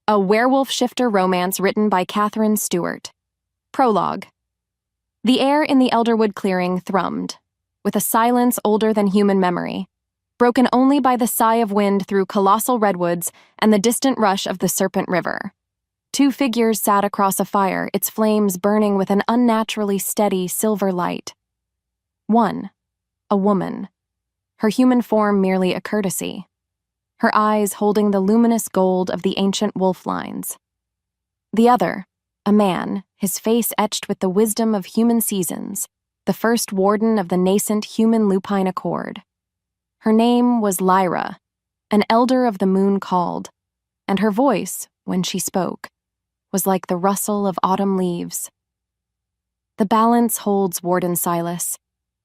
A werewolf shifter romance written by Katherine Stewart. Prologue. The air in the Elderwood clearing thrummed, with a silence older than human memory, broken only by the sigh of wind through colossal redwoods and the distant rush of the Serpent River. Two figures sat across a fire, its flames burning with an unnaturally steady silver light. One, a woman, her human form merely a courtesy, her eyes holding the luminous gold of the ancient wolf lines. The other, a man, his face etched with the wisdom of human seasons, the first warden of the nascent human lupine accord. Her name was Lyra, an elder of the moon called, and her voice, when she spoke, was like the rustle of autumn leaves. The balance holds, Warden Silas.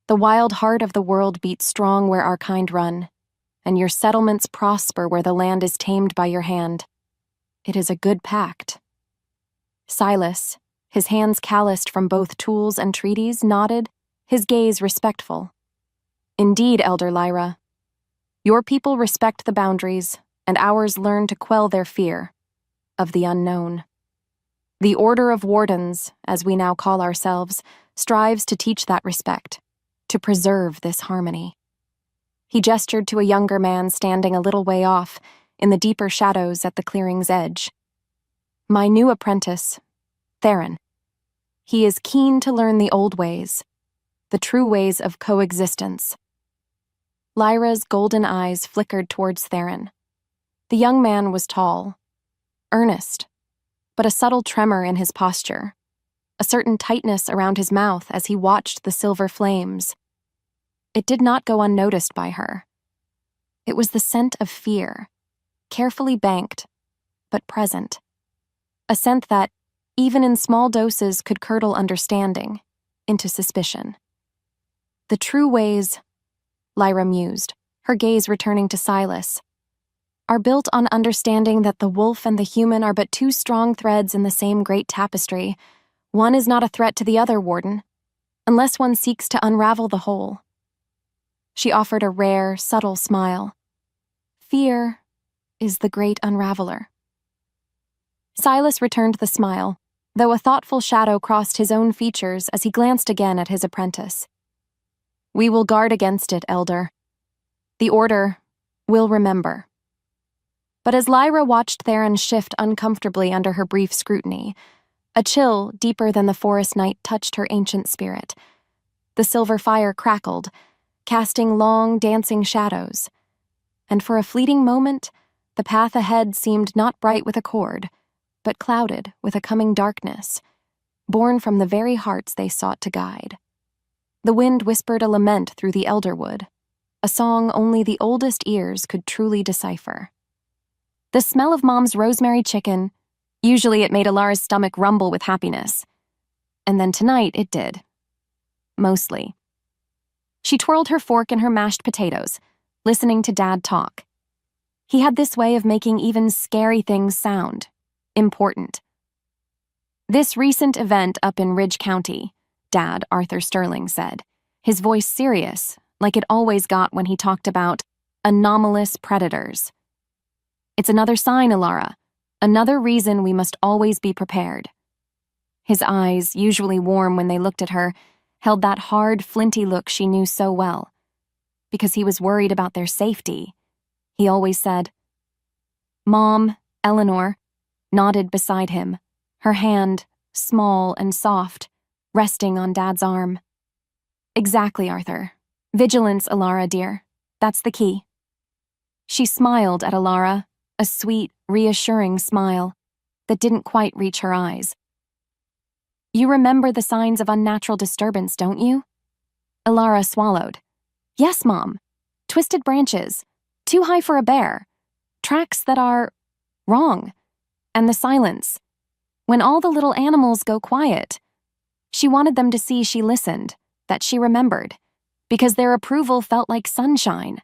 The wild heart of the world beats strong where our kind run, and your settlements prosper where the land is tamed by your hand. It is a good pact. Silas, his hands calloused from both tools and treaties, nodded, his gaze respectful. Indeed, Elder Lyra. Your people respect the boundaries, and ours learn to quell their fear of the unknown. The Order of Wardens, as we now call ourselves, strives to teach that respect, to preserve this harmony. He gestured to a younger man standing a little way off, in the deeper shadows at the clearing's edge. My new apprentice, Theron. He is keen to learn the old ways, the true ways of coexistence. Lyra's golden eyes flickered towards Theron. The young man was tall, earnest, but a subtle tremor in his posture, a certain tightness around his mouth as he watched the silver flames. It did not go unnoticed by her. It was the scent of fear, carefully banked, but present. A scent that, even in small doses, could curdle understanding into suspicion. The true ways, Lyra mused, her gaze returning to Silas, are built on understanding that the wolf and the human are but two strong threads in the same great tapestry. One is not a threat to the other, Warden, unless one seeks to unravel the whole. She offered a rare, subtle smile. Fear is the great unraveler. Silas returned the smile, though a thoughtful shadow crossed his own features as he glanced again at his apprentice. We will guard against it, Elder. The Order will remember. But as Lyra watched Theron shift uncomfortably under her brief scrutiny, a chill deeper than the forest night touched her ancient spirit. The silver fire crackled, casting long, dancing shadows, and for a fleeting moment, the path ahead seemed not bright with accord, but clouded with a coming darkness, born from the very hearts they sought to guide. The wind whispered a lament through the elderwood, a song only the oldest ears could truly decipher. The smell of Mom's rosemary chicken, usually it made Elara's stomach rumble with happiness, and then tonight it did. Mostly. She twirled her fork in her mashed potatoes, listening to Dad talk. He had this way of making even scary things sound important. This recent event up in Ridge County, Dad, Arthur Sterling, said, his voice serious, like it always got when he talked about anomalous predators. It's another sign, Elara, another reason we must always be prepared. His eyes, usually warm when they looked at her, held that hard, flinty look she knew so well. Because he was worried about their safety, he always said. Mom, Eleanor, nodded beside him, her hand, small and soft, resting on Dad's arm. Exactly, Arthur. Vigilance, Elara, dear. That's the key. She smiled at Elara, a sweet, reassuring smile that didn't quite reach her eyes. You remember the signs of unnatural disturbance, don't you? Elara swallowed. Yes, Mom. Twisted branches, too high for a bear, tracks that are wrong, and the silence. When all the little animals go quiet. She wanted them to see she listened, that she remembered, because their approval felt like sunshine.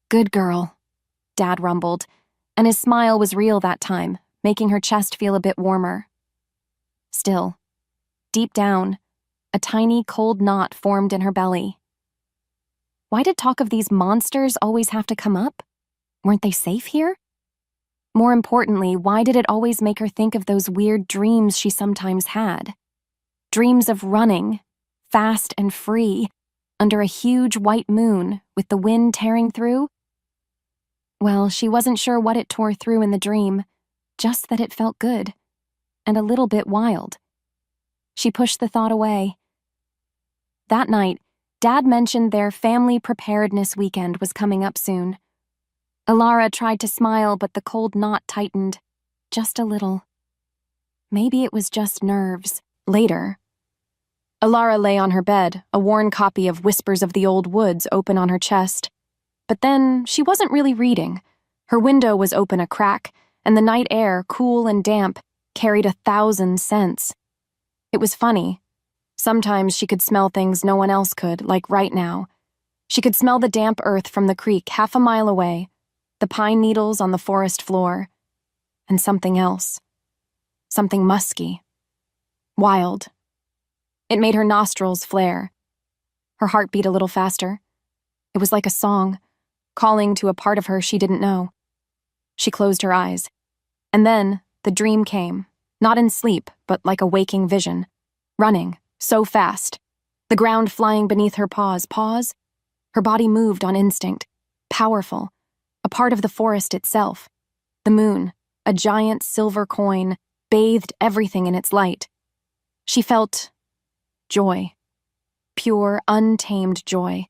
Good girl, Dad rumbled, and his smile was real that time, making her chest feel a bit warmer. Still, deep down, a tiny cold knot formed in her belly. Why did talk of these monsters always have to come up? Weren't they safe here? More importantly, why did it always make her think of those weird dreams she sometimes had? Dreams of running, fast and free, under a huge white moon with the wind tearing through? Well, she wasn't sure what it tore through in the dream, just that it felt good, and a little bit wild. She pushed the thought away. That night, Dad mentioned their family preparedness weekend was coming up soon. Elara tried to smile, but the cold knot tightened, just a little. Maybe it was just nerves. Later, Elara lay on her bed, a worn copy of Whispers of the Old Woods open on her chest. But then, she wasn't really reading. Her window was open a crack, and the night air, cool and damp, carried 1,000 scents. It was funny. Sometimes she could smell things no one else could, like right now. She could smell the damp earth from the creek half a mile away, the pine needles on the forest floor, and something else. Something musky. Wild. It made her nostrils flare. Her heart beat a little faster. It was like a song, calling to a part of her she didn't know. She closed her eyes. And then the dream came, not in sleep, but like a waking vision. Running, so fast. The ground flying beneath her paws. Paws? Her body moved on instinct. Powerful. A part of the forest itself. The moon, a giant silver coin, bathed everything in its light. She felt joy. Pure, untamed joy.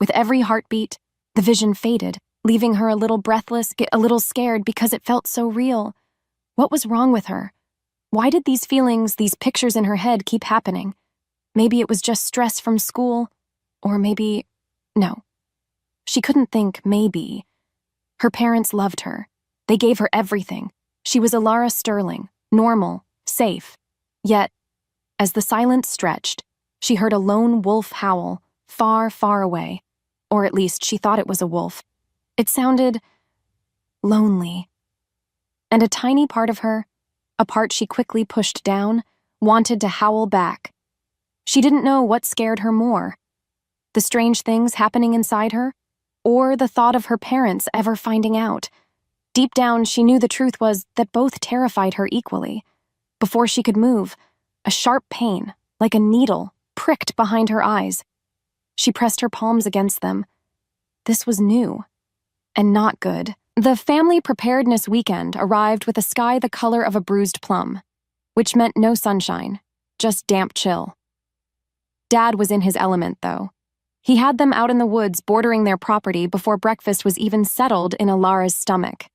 With every heartbeat, the vision faded, leaving her a little breathless, a little scared because it felt so real. What was wrong with her? Why did these feelings, these pictures in her head keep happening? Maybe it was just stress from school, or maybe... No. She couldn't think maybe. Her parents loved her. They gave her everything. She was Elara Sterling, normal, safe. Yet, as the silence stretched, she heard a lone wolf howl, far, far away. Or at least she thought it was a wolf. It sounded lonely. And a tiny part of her, a part she quickly pushed down, wanted to howl back. She didn't know what scared her more. The strange things happening inside her, or the thought of her parents ever finding out. Deep down, she knew the truth was that both terrified her equally. Before she could move, a sharp pain, like a needle, pricked behind her eyes. She pressed her palms against them. This was new, and not good. The family preparedness weekend arrived with a sky the color of a bruised plum, which meant no sunshine, just damp chill. Dad was in his element, though. He had them out in the woods bordering their property before breakfast was even settled in Elara's stomach.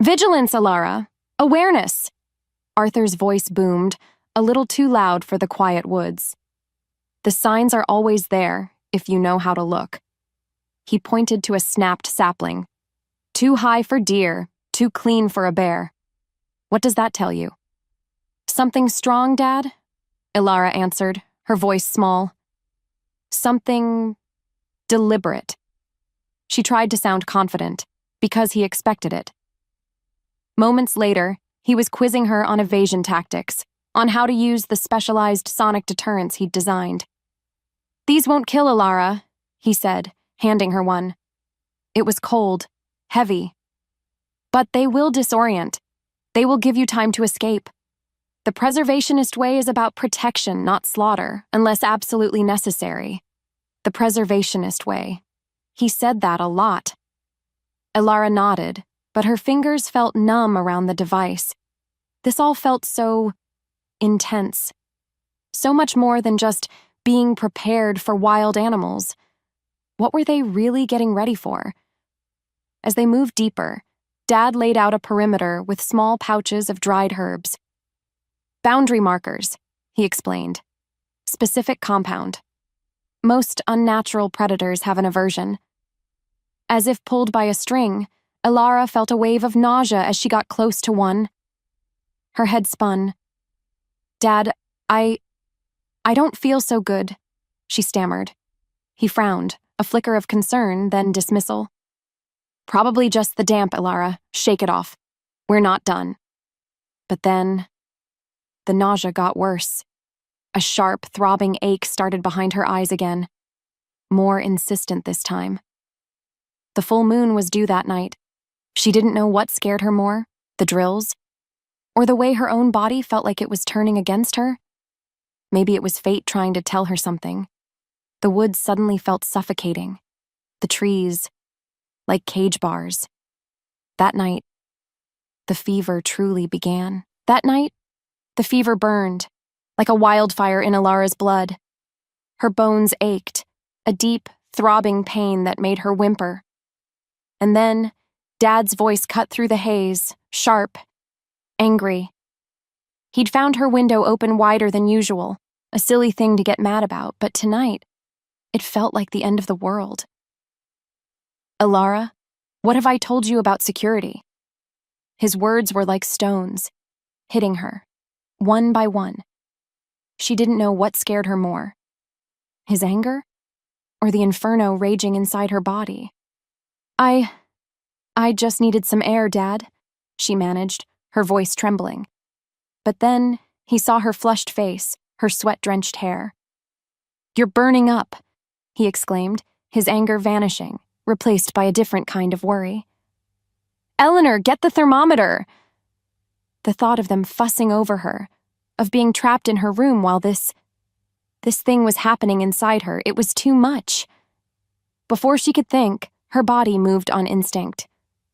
"Vigilance, Elara! Awareness!" Arthur's voice boomed, a little too loud for the quiet woods. The signs are always there, if you know how to look. He pointed to a snapped sapling. Too high for deer, too clean for a bear. What does that tell you? Something strong, Dad? Elara answered, her voice small. Something deliberate. She tried to sound confident, because he expected it. Moments later, he was quizzing her on evasion tactics, on how to use the specialized sonic deterrents he'd designed. "These won't kill Elara," he said, handing her one. It was cold, heavy. "But they will disorient. They will give you time to escape. The preservationist way is about protection, not slaughter, unless absolutely necessary. The preservationist way." He said that a lot. Elara nodded, but her fingers felt numb around the device. This all felt so intense. So much more than just being prepared for wild animals. What were they really getting ready for? As they moved deeper, Dad laid out a perimeter with small pouches of dried herbs. "Boundary markers," he explained. "Specific compound. Most unnatural predators have an aversion." As if pulled by a string, Elara felt a wave of nausea as she got close to one. Her head spun. "Dad, I don't feel so good," she stammered. He frowned, a flicker of concern, then dismissal. "Probably just the damp, Elara. Shake it off. We're not done." But then, the nausea got worse. A sharp, throbbing ache started behind her eyes again. More insistent this time. The full moon was due that night. She didn't know what scared her more, the drills, or the way her own body felt like it was turning against her. Maybe it was fate trying to tell her something. The woods suddenly felt suffocating. The trees, like cage bars. That night, the fever truly began. That night, the fever burned, like a wildfire in Elara's blood. Her bones ached, a deep, throbbing pain that made her whimper. And then, Dad's voice cut through the haze, sharp, angry. He'd found her window open wider than usual, a silly thing to get mad about, but tonight, it felt like the end of the world. "Elara, what have I told you about security?" His words were like stones, hitting her, one by one. She didn't know what scared her more, his anger, or the inferno raging inside her body. I just needed some air, Dad," she managed, her voice trembling. But then he saw her flushed face, her sweat-drenched hair. "You're burning up," he exclaimed, his anger vanishing, replaced by a different kind of worry. "Eleanor, get the thermometer!" The thought of them fussing over her, of being trapped in her room while this thing was happening inside her, it was too much. Before she could think, her body moved on instinct.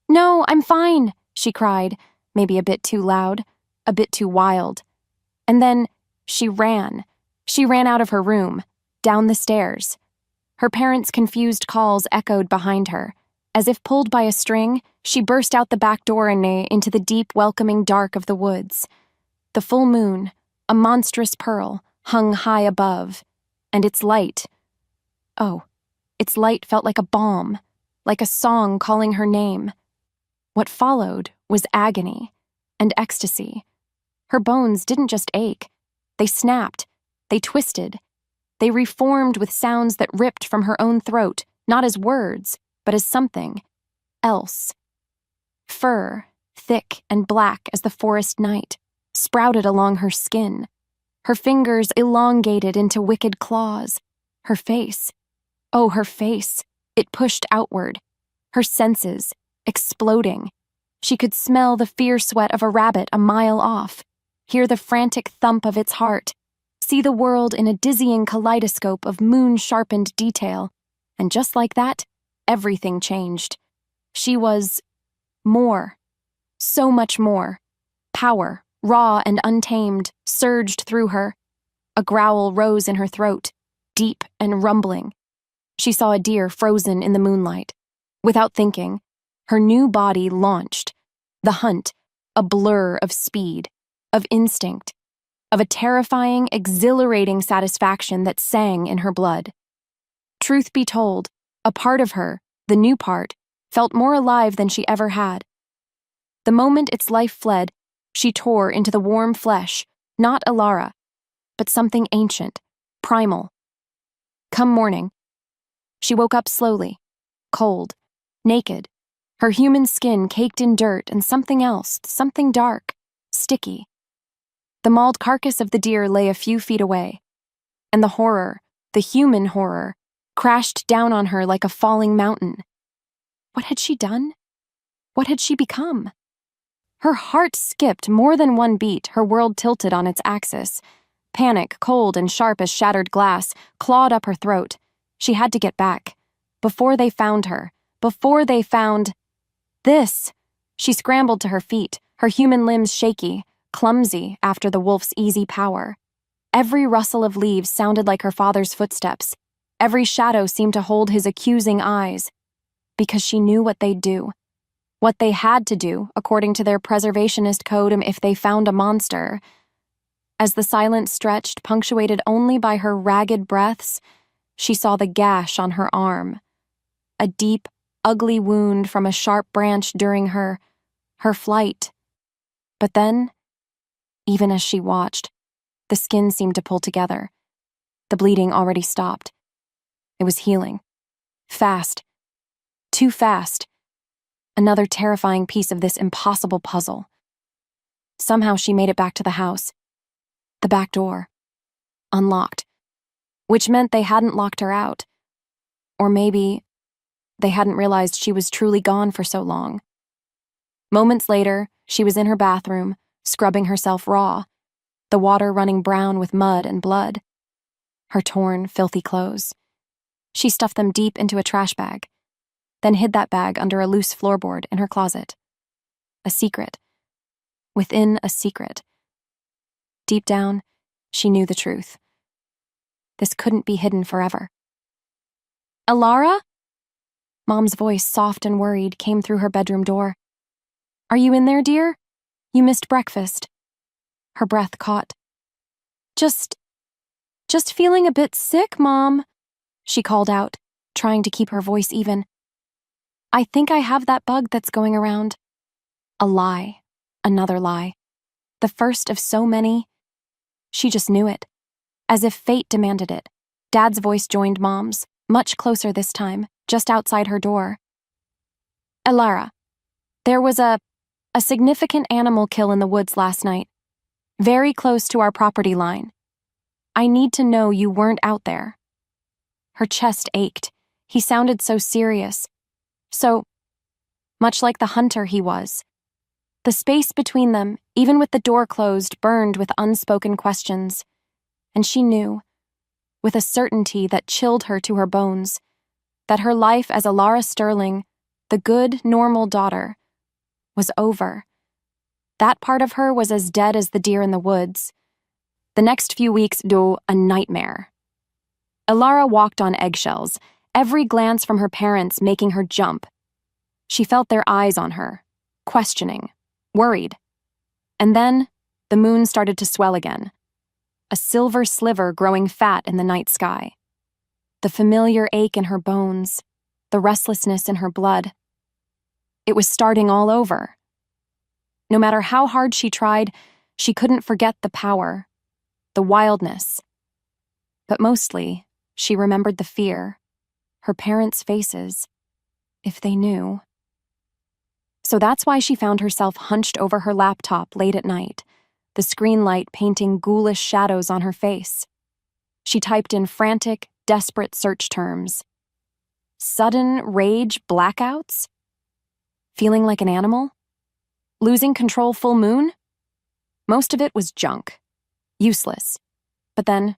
"No, I'm fine," she cried, maybe a bit too loud, a bit too wild. And then she ran. She ran out of her room, down the stairs. Her parents' confused calls echoed behind her. As if pulled by a string, she burst out the back door and into the deep, welcoming dark of the woods. The full moon, a monstrous pearl, hung high above, and its light felt like a balm, like a song calling her name. What followed was agony and ecstasy. Her bones didn't just ache. They snapped, they twisted, they reformed with sounds that ripped from her own throat, not as words, but as something else. Fur, thick and black as the forest night, sprouted along her skin. Her fingers elongated into wicked claws. Her face, her face, it pushed outward. Her senses, exploding. She could smell the fear sweat of a rabbit a mile off, hear the frantic thump of its heart, see the world in a dizzying kaleidoscope of moon-sharpened detail, and just like that, everything changed. She was more, so much more. Power, raw and untamed, surged through her. A growl rose in her throat, deep and rumbling. She saw a deer frozen in the moonlight. Without thinking, her new body launched. The hunt, a blur of speed, of instinct, of a terrifying, exhilarating satisfaction that sang in her blood. Truth be told, a part of her, the new part, felt more alive than she ever had. The moment its life fled, she tore into the warm flesh, not Elara, but something ancient, primal. Come morning, she woke up slowly, cold, naked, her human skin caked in dirt and something else, something dark, sticky. The mauled carcass of the deer lay a few feet away, and the horror, the human horror, crashed down on her like a falling mountain. What had she done? What had she become? Her heart skipped more than one beat, her world tilted on its axis. Panic, cold and sharp as shattered glass, clawed up her throat. She had to get back. Before they found her. Before they found... this! She scrambled to her feet, her human limbs shaky, clumsy after the wolf's easy power. Every rustle of leaves sounded like her father's footsteps. Every shadow seemed to hold his accusing eyes. Because she knew what they'd do. What they had to do, according to their preservationist code, if they found a monster. As the silence stretched, punctuated only by her ragged breaths, she saw the gash on her arm. A deep, ugly wound from a sharp branch during her flight. But then, even as she watched, the skin seemed to pull together. The bleeding already stopped. It was healing. Fast. Too fast. Another terrifying piece of this impossible puzzle. Somehow she made it back to the house. The back door. Unlocked. Which meant they hadn't locked her out. Or maybe they hadn't realized she was truly gone for so long. Moments later, she was in her bathroom, scrubbing herself raw, the water running brown with mud and blood. Her torn, filthy clothes. She stuffed them deep into a trash bag, then hid that bag under a loose floorboard in her closet. A secret. Within a secret. Deep down, she knew the truth. This couldn't be hidden forever. "Elara?" Mom's voice, soft and worried, came through her bedroom door. "Are you in there, dear? You missed breakfast." Her breath caught. Just feeling a bit sick, Mom," she called out, trying to keep her voice even. "I think I have that bug that's going around." A lie. Another lie. The first of so many. She just knew it. As if fate demanded it. Dad's voice joined Mom's, much closer this time, just outside her door. "Elara, there was a significant animal kill in the woods last night. Very close to our property line. I need to know you weren't out there." Her chest ached. He sounded so serious. So much like the hunter he was. The space between them, even with the door closed, burned with unspoken questions. And she knew, with a certainty that chilled her to her bones, that her life as Elara Sterling, the good, normal daughter, was over. That part of her was as dead as the deer in the woods. The next few weeks do a nightmare. Elara walked on eggshells, every glance from her parents making her jump. She felt their eyes on her, questioning, worried. And then, the moon started to swell again. A silver sliver growing fat in the night sky. The familiar ache in her bones, the restlessness in her blood. It was starting all over. No matter how hard she tried, she couldn't forget the power, the wildness. But mostly, she remembered the fear, her parents' faces, if they knew. So that's why she found herself hunched over her laptop late at night, the screen light painting ghoulish shadows on her face. She typed in frantic, desperate search terms. Sudden rage blackouts? Feeling like an animal? Losing control full moon? Most of it was junk. Useless. But then,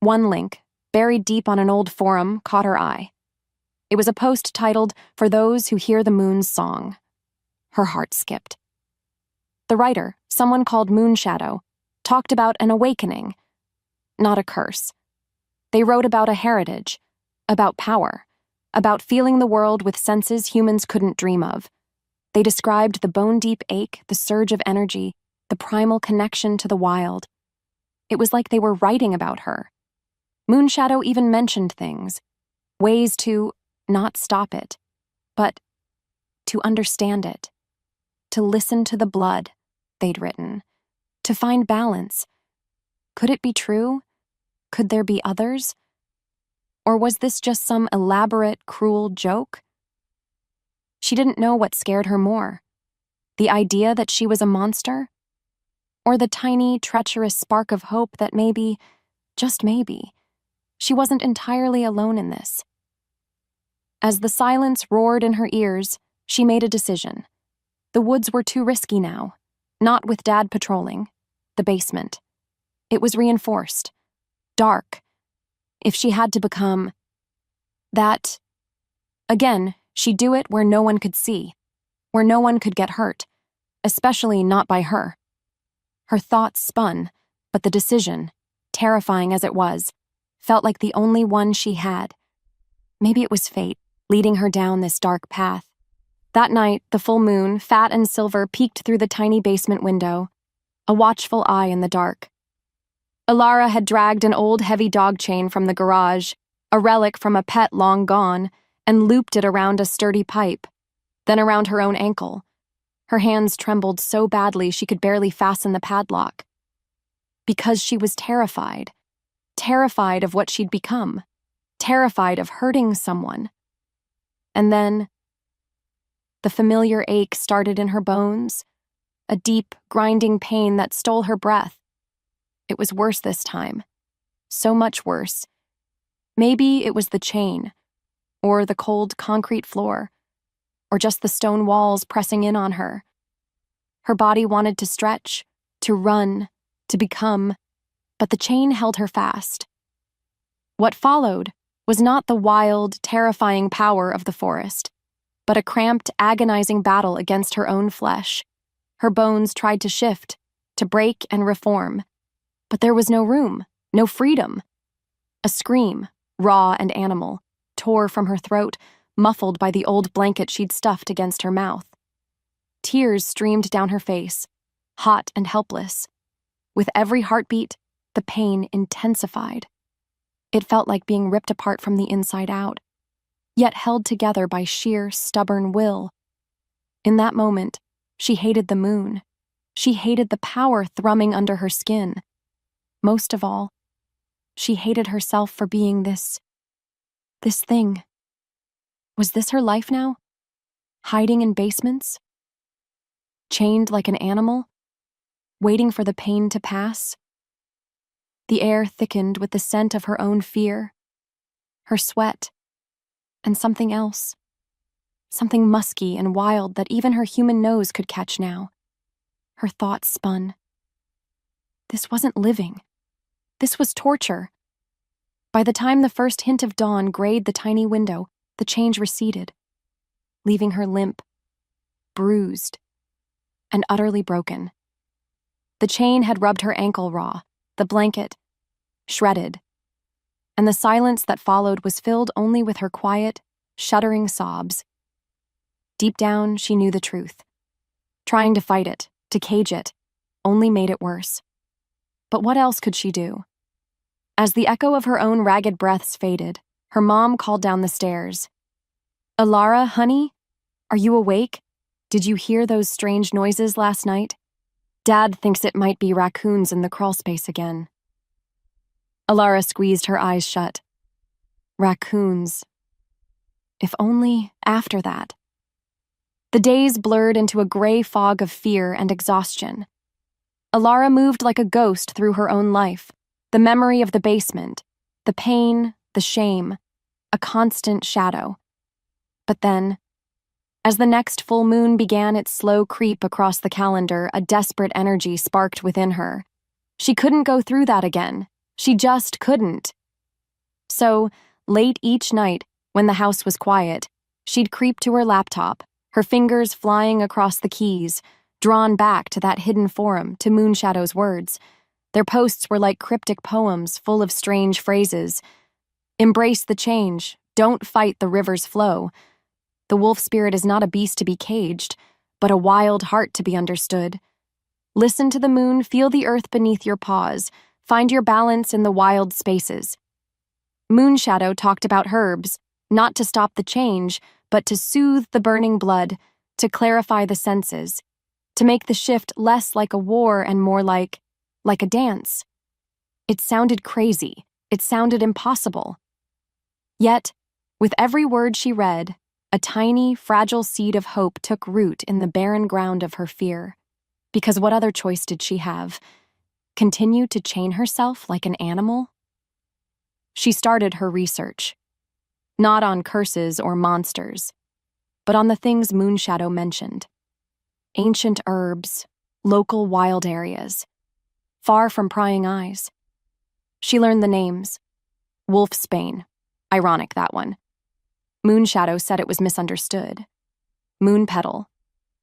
one link, buried deep on an old forum, caught her eye. It was a post titled, "For Those Who Hear the Moon's Song." Her heart skipped. The writer, someone called Moonshadow, talked about an awakening, not a curse. They wrote about a heritage, about power, about feeling the world with senses humans couldn't dream of. They described the bone-deep ache, the surge of energy, the primal connection to the wild. It was like they were writing about her. Moonshadow even mentioned things, ways to not stop it, but to understand it, to listen to the blood, they'd written, to find balance. Could it be true? Could there be others? Or was this just some elaborate, cruel joke? She didn't know what scared her more. The idea that she was a monster? Or the tiny, treacherous spark of hope that maybe, just maybe, she wasn't entirely alone in this. As the silence roared in her ears, she made a decision. The woods were too risky now, not with Dad patrolling. The basement. It was reinforced. Dark. If she had to become that, again, she'd do it where no one could see, where no one could get hurt, especially not by her. Her thoughts spun, but the decision, terrifying as it was, felt like the only one she had. Maybe it was fate, leading her down this dark path. That night, the full moon, fat and silver, peeked through the tiny basement window, a watchful eye in the dark. Elara had dragged an old heavy dog chain from the garage, a relic from a pet long gone, and looped it around a sturdy pipe, then around her own ankle. Her hands trembled so badly she could barely fasten the padlock. Because she was terrified. Terrified of what she'd become. Terrified of hurting someone. And then, the familiar ache started in her bones, a deep, grinding pain that stole her breath. It was worse this time. So much worse. Maybe it was the chain, or the cold concrete floor, or just the stone walls pressing in on her. Her body wanted to stretch, to run, to become, but the chain held her fast. What followed was not the wild, terrifying power of the forest, but a cramped, agonizing battle against her own flesh. Her bones tried to shift, to break and reform, but there was no room, no freedom. A scream, raw and animal, tore from her throat, muffled by the old blanket she'd stuffed against her mouth. Tears streamed down her face, hot and helpless. With every heartbeat, the pain intensified. It felt like being ripped apart from the inside out, yet held together by sheer, stubborn will. In that moment, she hated the moon. She hated the power thrumming under her skin. Most of all, she hated herself for being this thing. Was this her life now? Hiding in basements? Chained like an animal? Waiting for the pain to pass? The air thickened with the scent of her own fear, her sweat, and something else. Something musky and wild that even her human nose could catch now. Her thoughts spun. This wasn't living. This was torture. By the time the first hint of dawn grayed the tiny window, the change receded, leaving her limp, bruised, and utterly broken. The chain had rubbed her ankle raw, the blanket shredded, and the silence that followed was filled only with her quiet, shuddering sobs. Deep down, she knew the truth. Trying to fight it, to cage it, only made it worse. But what else could she do? As the echo of her own ragged breaths faded, her mom called down the stairs. "Elara, honey? Are you awake? Did you hear those strange noises last night? Dad thinks it might be raccoons in the crawlspace again." Elara squeezed her eyes shut. Raccoons. If only after that. The days blurred into a gray fog of fear and exhaustion. Elara moved like a ghost through her own life, the memory of the basement, the pain, the shame, a constant shadow. But then, as the next full moon began its slow creep across the calendar, a desperate energy sparked within her. She couldn't go through that again. She just couldn't. So, late each night, when the house was quiet, she'd creep to her laptop, her fingers flying across the keys, drawn back to that hidden forum, to Moonshadow's words. Their posts were like cryptic poems full of strange phrases. Embrace the change. Don't fight the river's flow. The wolf spirit is not a beast to be caged, but a wild heart to be understood. Listen to the moon, feel the earth beneath your paws, find your balance in the wild spaces. Moonshadow talked about herbs, not to stop the change, but to soothe the burning blood, to clarify the senses, to make the shift less like a war and more like a dance. It sounded crazy. It sounded impossible. Yet, with every word she read, a tiny, fragile seed of hope took root in the barren ground of her fear. Because what other choice did she have? Continue to chain herself like an animal? She started her research. Not on curses or monsters, but on the things Moonshadow mentioned. Ancient herbs, local wild areas, far from prying eyes. She learned the names. Wolfsbane. Ironic, that one. Moonshadow said it was misunderstood. Moonpetal.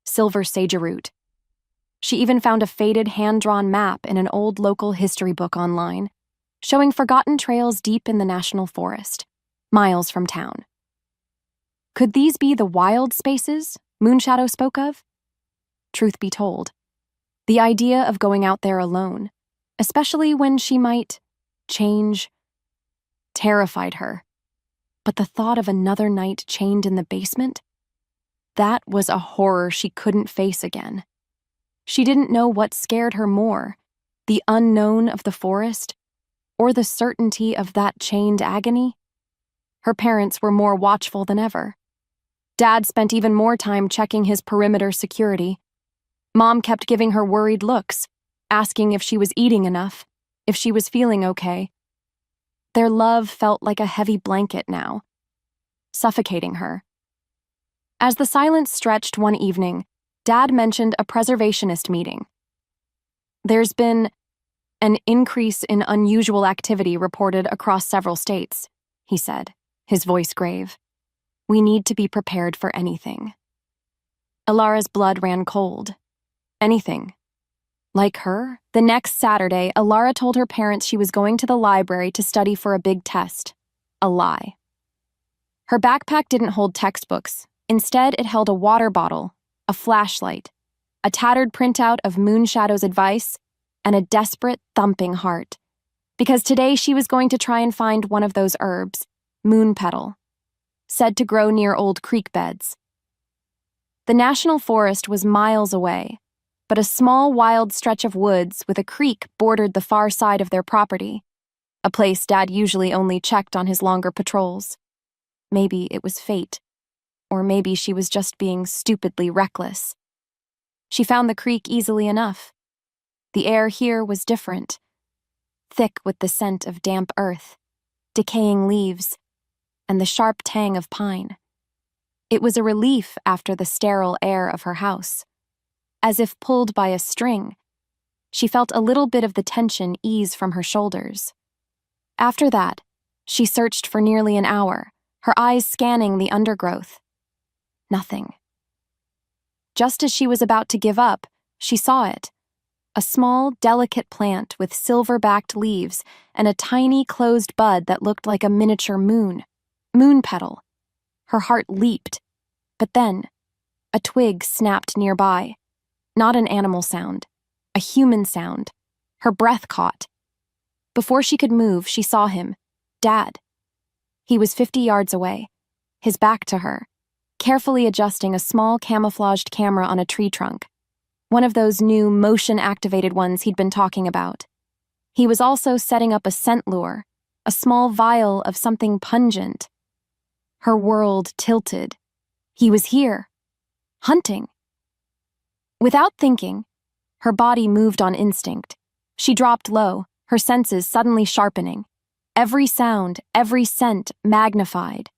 Silver sageroot. She even found a faded hand-drawn map in an old local history book online, showing forgotten trails deep in the national forest, miles from town. Could these be the wild spaces Moonshadow spoke of? Truth be told, the idea of going out there alone, especially when she might change, terrified her. But the thought of another night chained in the basement? That was a horror she couldn't face again. She didn't know what scared her more, the unknown of the forest, or the certainty of that chained agony. Her parents were more watchful than ever. Dad spent even more time checking his perimeter security. Mom kept giving her worried looks, asking if she was eating enough, if she was feeling okay. Their love felt like a heavy blanket now, suffocating her. As the silence stretched one evening, Dad mentioned a preservationist meeting. There's been an increase in unusual activity reported across several states, he said, his voice grave. We need to be prepared for anything. Elara's blood ran cold. Anything. Like her, the next Saturday, Elara told her parents she was going to the library to study for a big test. A lie. Her backpack didn't hold textbooks. Instead, it held a water bottle, a flashlight, a tattered printout of Moonshadow's advice, and a desperate, thumping heart. Because today she was going to try and find one of those herbs, moon petal, said to grow near old creek beds. The national forest was miles away, but a small wild stretch of woods with a creek bordered the far side of their property, a place Dad usually only checked on his longer patrols. Maybe it was fate, or maybe she was just being stupidly reckless. She found the creek easily enough. The air here was different, thick with the scent of damp earth, decaying leaves, and the sharp tang of pine. It was a relief after the sterile air of her house. As if pulled by a string, she felt a little bit of the tension ease from her shoulders. After that, she searched for nearly an hour, her eyes scanning the undergrowth. Nothing. Just as she was about to give up, she saw it. A small, delicate plant with silver-backed leaves and a tiny closed bud that looked like a miniature moon petal. Her heart leaped, but then a twig snapped nearby. Not an animal sound, a human sound. Her breath caught. Before she could move, she saw him, Dad. He was 50 yards away, his back to her, carefully adjusting a small camouflaged camera on a tree trunk. One of those new motion-activated ones he'd been talking about. He was also setting up a scent lure, a small vial of something pungent. Her world tilted. He was here, hunting. Without thinking, her body moved on instinct. She dropped low, her senses suddenly sharpening. Every sound, every scent magnified.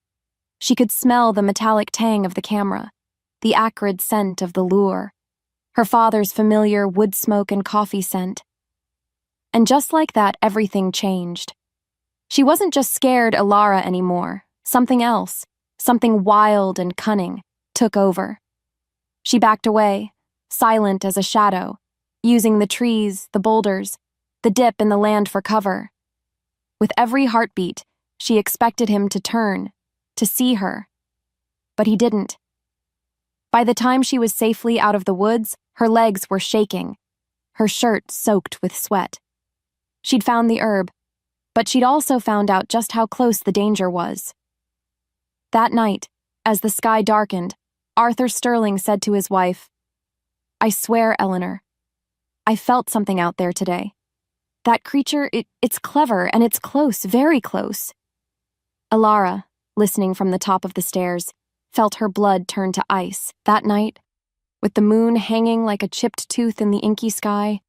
She could smell the metallic tang of the camera, the acrid scent of the lure, her father's familiar wood smoke and coffee scent. And just like that, everything changed. She wasn't just scared Elara anymore. Something else, something wild and cunning, took over. She backed away, silent as a shadow, using the trees, the boulders, the dip in the land for cover. With every heartbeat, she expected him to turn, to see her. But he didn't. By the time she was safely out of the woods, her legs were shaking, her shirt soaked with sweat. She'd found the herb, but she'd also found out just how close the danger was. That night, as the sky darkened, Arthur Sterling said to his wife, "I swear, Eleanor, I felt something out there today. That creature, it's clever and it's close, very close." Elara, listening from the top of the stairs, felt her blood turn to ice. That night, with the moon hanging like a chipped tooth in the inky sky,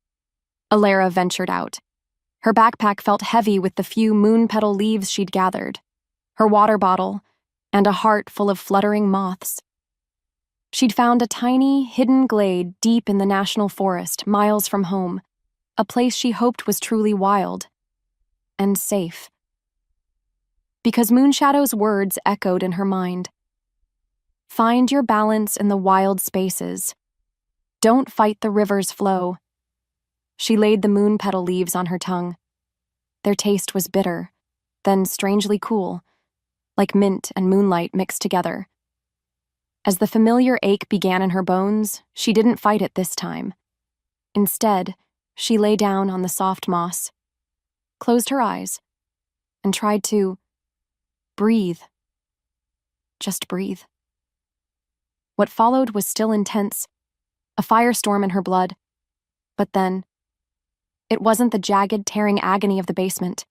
Elara ventured out. Her backpack felt heavy with the few moon petal leaves she'd gathered, her water bottle, and a heart full of fluttering moths. She'd found a tiny, hidden glade deep in the national forest, miles from home, a place she hoped was truly wild and safe. Because Moonshadow's words echoed in her mind. Find your balance in the wild spaces. Don't fight the river's flow. She laid the moon petal leaves on her tongue. Their taste was bitter, then strangely cool, like mint and moonlight mixed together. As the familiar ache began in her bones, she didn't fight it this time. Instead, she lay down on the soft moss, closed her eyes, and tried to breathe. Just breathe. What followed was still intense, a firestorm in her blood. But then, it wasn't the jagged, tearing agony of the basement.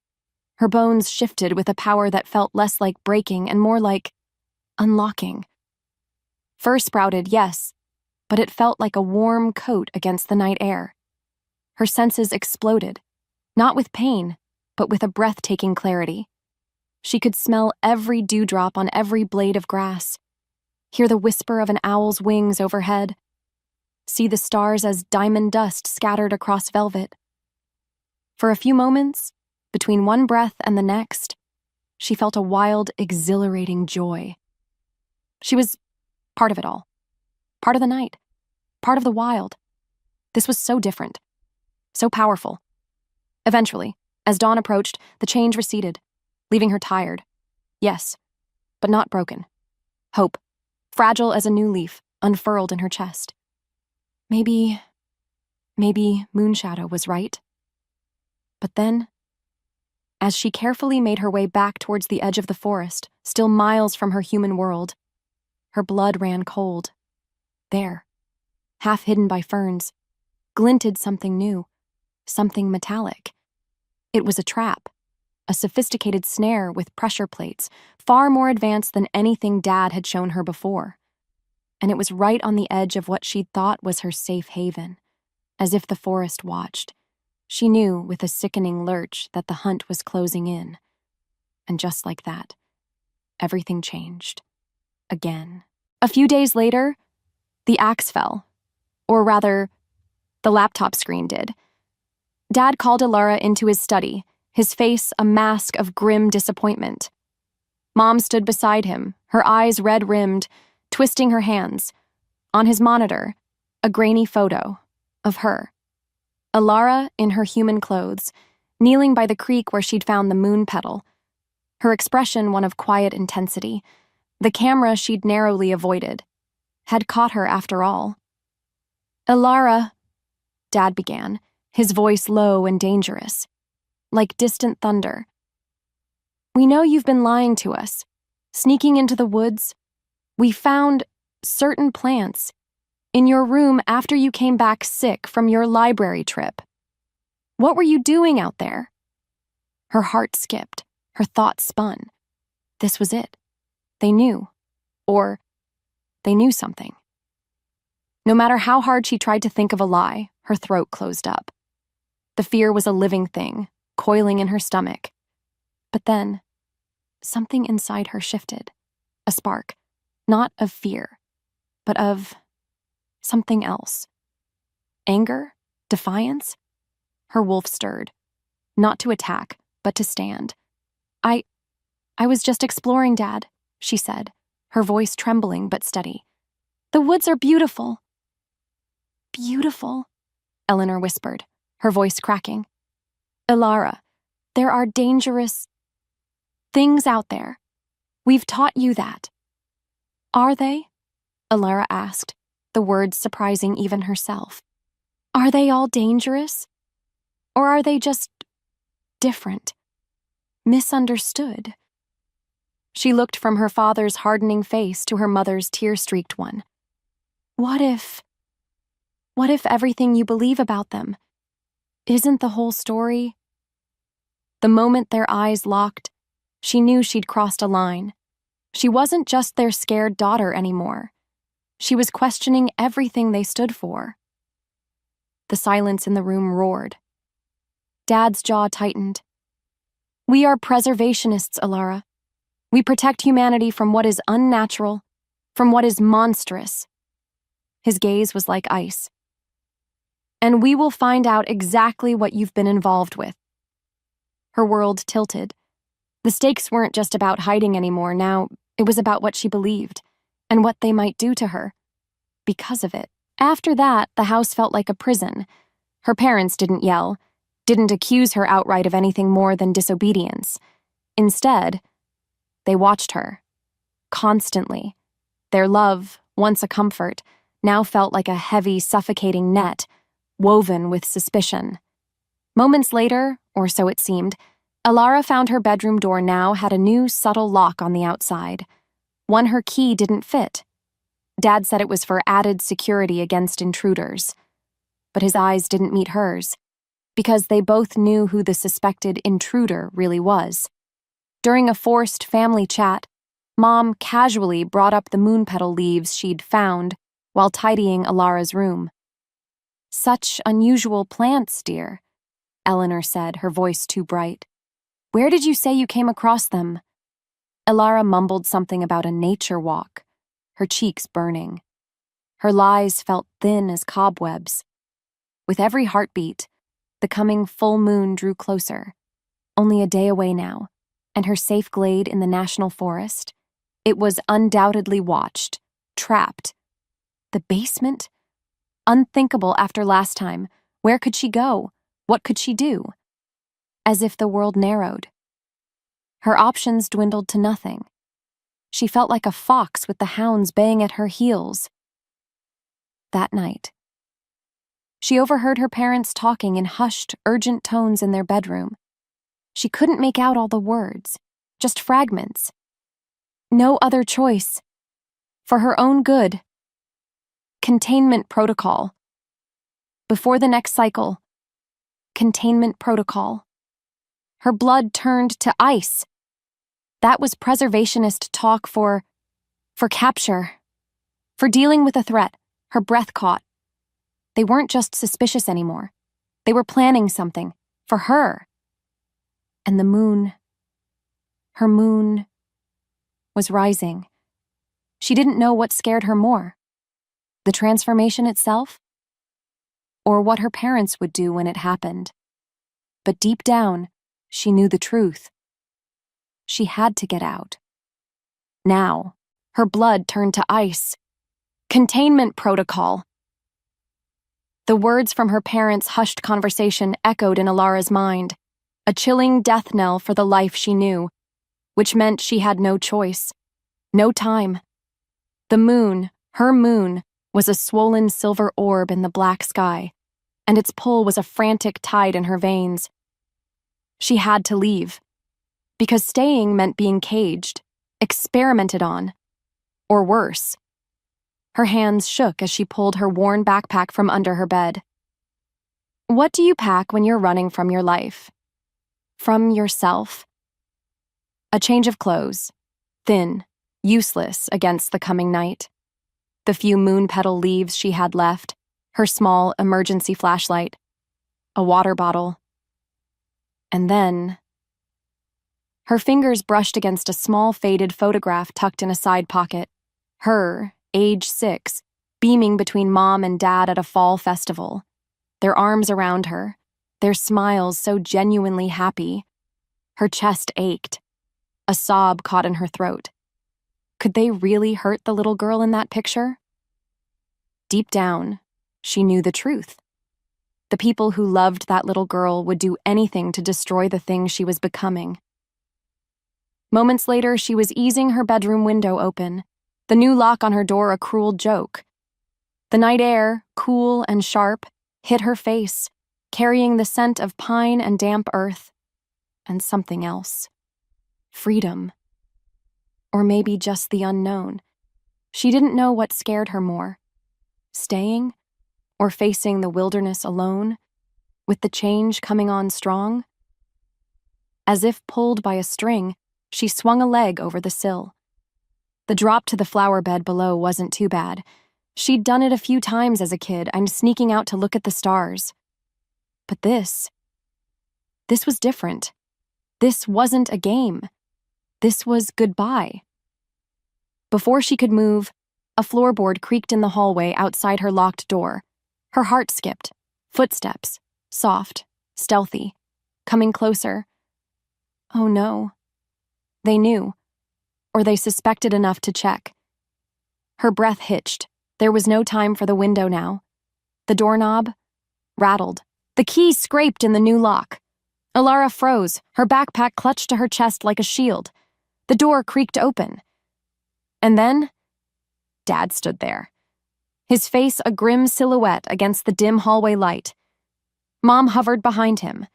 Her bones shifted with a power that felt less like breaking and more like unlocking. Fur sprouted, yes, but it felt like a warm coat against the night air. Her senses exploded, not with pain, but with a breathtaking clarity. She could smell every dewdrop on every blade of grass, hear the whisper of an owl's wings overhead, see the stars as diamond dust scattered across velvet. For a few moments, between one breath and the next, she felt a wild, exhilarating joy. She was part of it all. Part of the night. Part of the wild. This was so different. So powerful. Eventually, as dawn approached, the change receded, leaving her tired. Yes, but not broken. Hope, fragile as a new leaf, unfurled in her chest. Maybe Moonshadow was right. But then, as she carefully made her way back towards the edge of the forest, still miles from her human world, her blood ran cold. There, half hidden by ferns, glinted something new, something metallic. It was a trap, a sophisticated snare with pressure plates, far more advanced than anything Dad had shown her before. And it was right on the edge of what she'd thought was her safe haven, as if the forest watched. She knew with a sickening lurch that the hunt was closing in. And just like that, everything changed. Again. A few days later, the axe fell. Or rather, the laptop screen did. Dad called Elara into his study, his face a mask of grim disappointment. Mom stood beside him, her eyes red-rimmed, twisting her hands. On his monitor, a grainy photo of her. Elara in her human clothes, kneeling by the creek where she'd found the moon petal. Her expression one of quiet intensity. The camera she'd narrowly avoided had caught her after all. "Elara," Dad began, his voice low and dangerous, like distant thunder. "We know you've been lying to us, sneaking into the woods. We found certain plants in your room after you came back sick from your library trip. What were you doing out there?" Her heart skipped, her thoughts spun. This was it. They knew. Or they knew something. No matter how hard she tried to think of a lie, her throat closed up. The fear was a living thing, coiling in her stomach. But then, something inside her shifted. A spark, not of fear, but of something else. Anger? Defiance? Her wolf stirred. Not to attack, but to stand. I was just exploring, Dad," she said, her voice trembling but steady. "The woods are beautiful." "Beautiful," Eleanor whispered, her voice cracking. "Elara, there are dangerous things out there. We've taught you that." "Are they?" Elara asked, the words surprising even herself. "Are they all dangerous? Or are they just different? Misunderstood?" She looked from her father's hardening face to her mother's tear-streaked one. What if everything you believe about them isn't the whole story?" The moment their eyes locked, she knew she'd crossed a line. She wasn't just their scared daughter anymore. She was questioning everything they stood for. The silence in the room roared. Dad's jaw tightened. "We are preservationists, Elara. We protect humanity from what is unnatural, from what is monstrous." His gaze was like ice. "And we will find out exactly what you've been involved with." Her world tilted. The stakes weren't just about hiding anymore now, it was about what she believed, and what they might do to her. Because of it. After that, the house felt like a prison. Her parents didn't yell, didn't accuse her outright of anything more than disobedience. Instead, they watched her. Constantly. Their love, once a comfort, now felt like a heavy, suffocating net, woven with suspicion. Moments later, or so it seemed, Elara found her bedroom door now had a new, subtle lock on the outside. One her key didn't fit. Dad said it was for added security against intruders. But his eyes didn't meet hers, because they both knew who the suspected intruder really was. During a forced family chat, Mom casually brought up the moon petal leaves she'd found while tidying Elara's room. "Such unusual plants, dear," Eleanor said, her voice too bright. "Where did you say you came across them?" Elara mumbled something about a nature walk, her cheeks burning. Her lies felt thin as cobwebs. With every heartbeat, the coming full moon drew closer. Only a day away now, and her safe glade in the national forest. It was undoubtedly watched, trapped. The basement? Unthinkable after last time. Where could she go? What could she do? As if the world narrowed. Her options dwindled to nothing. She felt like a fox with the hounds baying at her heels. That night, she overheard her parents talking in hushed, urgent tones in their bedroom. She couldn't make out all the words, just fragments. No other choice. For her own good. Containment protocol. Before the next cycle. Containment protocol. Her blood turned to ice. That was preservationist talk for capture. For dealing with a threat, her breath caught. They weren't just suspicious anymore. They were planning something. For her. And the moon. Her moon was rising. She didn't know what scared her more. The transformation itself? Or what her parents would do when it happened. But deep down, she knew the truth. She had to get out. Now, her blood turned to ice. Containment protocol. The words from her parents' hushed conversation echoed in Elara's mind, a chilling death knell for the life she knew, which meant she had no choice, no time. The moon, her moon, was a swollen silver orb in the black sky, and its pull was a frantic tide in her veins. She had to leave, because staying meant being caged, experimented on, or worse. Her hands shook as she pulled her worn backpack from under her bed. What do you pack when you're running from your life? From yourself? A change of clothes, thin, useless against the coming night. The few moon petal leaves she had left, her small emergency flashlight, a water bottle. And then, her fingers brushed against a small faded photograph tucked in a side pocket. Her, age 6, beaming between mom and dad at a fall festival. Their arms around her, their smiles so genuinely happy. Her chest ached. A sob caught in her throat. Could they really hurt the little girl in that picture? Deep down, she knew the truth. The people who loved that little girl would do anything to destroy the thing she was becoming. Moments later, she was easing her bedroom window open, the new lock on her door a cruel joke. The night air, cool and sharp, hit her face, carrying the scent of pine and damp earth, and something else. Freedom. Or maybe just the unknown. She didn't know what scared her more. Staying, or facing the wilderness alone, with the change coming on strong? As if pulled by a string, she swung a leg over the sill. The drop to the flower bed below wasn't too bad. She'd done it a few times as a kid, and sneaking out to look at the stars. But this was different. This wasn't a game. This was goodbye. Before she could move, a floorboard creaked in the hallway outside her locked door. Her heart skipped. Footsteps, soft, stealthy, coming closer. Oh no. They knew. Or they suspected enough to check. Her breath hitched. There was no time for the window now. The doorknob rattled. The key scraped in the new lock. Elara froze, her backpack clutched to her chest like a shield. The door creaked open. And then, Dad stood there. His face a grim silhouette against the dim hallway light. Mom hovered behind him,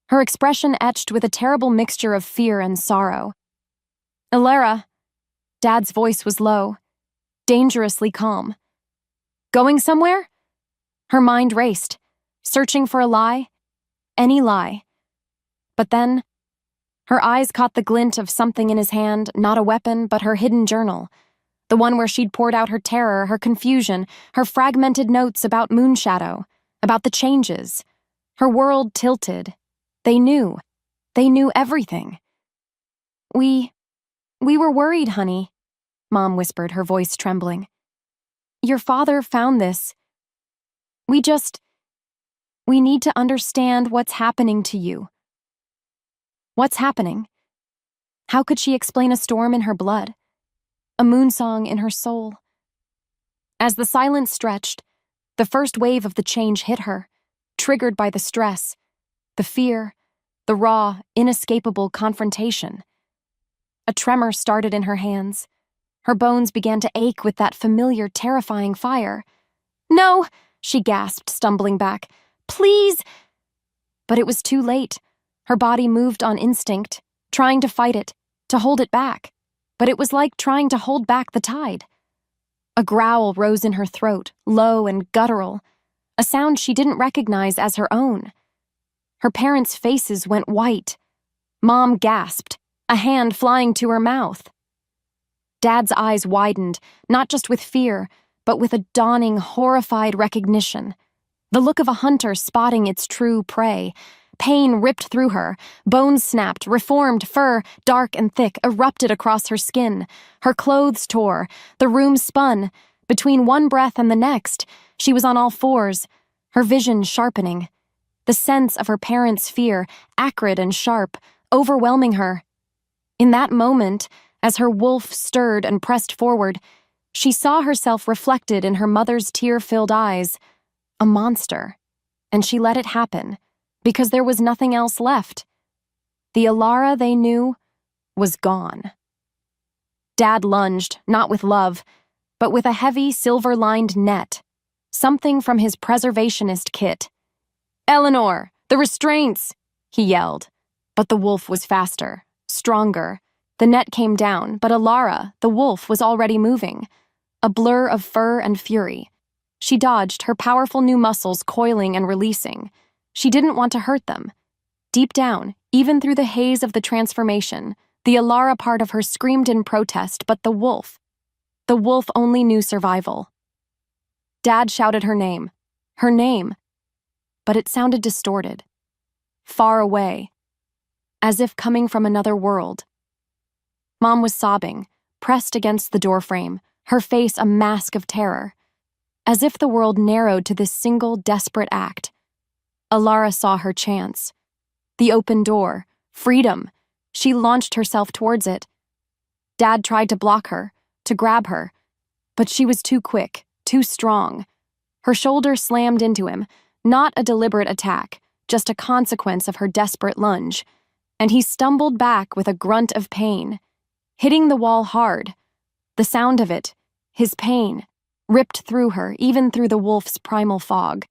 her expression etched with a terrible mixture of fear and sorrow. Elara, Dad's voice was low, dangerously calm. Going somewhere? Her mind raced, searching for a lie, any lie. But then, her eyes caught the glint of something in his hand, not a weapon, but her hidden journal. The one where she'd poured out her terror, her confusion, her fragmented notes about Moonshadow, about the changes. Her world tilted. They knew. They knew everything. We were worried, honey, Mom whispered, her voice trembling. Your father found this. We need to understand what's happening to you. What's happening? How could she explain a storm in her blood? A moonsong in her soul? As the silence stretched, the first wave of the change hit her, triggered by the stress, the fear, the raw, inescapable confrontation. A tremor started in her hands. Her bones began to ache with that familiar, terrifying fire. "No!" she gasped, stumbling back. "Please!" But it was too late. Her body moved on instinct, trying to fight it, to hold it back. But it was like trying to hold back the tide. A growl rose in her throat, low and guttural, a sound she didn't recognize as her own. Her parents' faces went white. Mom gasped, a hand flying to her mouth. Dad's eyes widened, not just with fear, but with a dawning, horrified recognition. The look of a hunter spotting its true prey. Pain ripped through her. Bones snapped, reformed fur, dark and thick, erupted across her skin. Her clothes tore. The room spun. Between one breath and the next, she was on all fours, her vision sharpening. The sense of her parents' fear, acrid and sharp, overwhelming her. In that moment, as her wolf stirred and pressed forward, she saw herself reflected in her mother's tear-filled eyes. A monster. And she let it happen, because there was nothing else left. The Elara they knew was gone. Dad lunged, not with love, but with a heavy, silver-lined net, something from his preservationist kit. "Eleanor, the restraints!" he yelled. But the wolf was faster, stronger. The net came down, but Elara, the wolf, was already moving. A blur of fur and fury. She dodged, her powerful new muscles coiling and releasing. She didn't want to hurt them. Deep down, even through the haze of the transformation, the Elara part of her screamed in protest, but the wolf only knew survival. Dad shouted her name, but it sounded distorted. Far away, as if coming from another world. Mom was sobbing, pressed against the doorframe, her face a mask of terror. As if the world narrowed to this single desperate act. Elara saw her chance. The open door, freedom. She launched herself towards it. Dad tried to block her, to grab her, but she was too quick, too strong. Her shoulder slammed into him, not a deliberate attack, just a consequence of her desperate lunge, and he stumbled back with a grunt of pain, hitting the wall hard. The sound of it, his pain, ripped through her, even through the wolf's primal fog.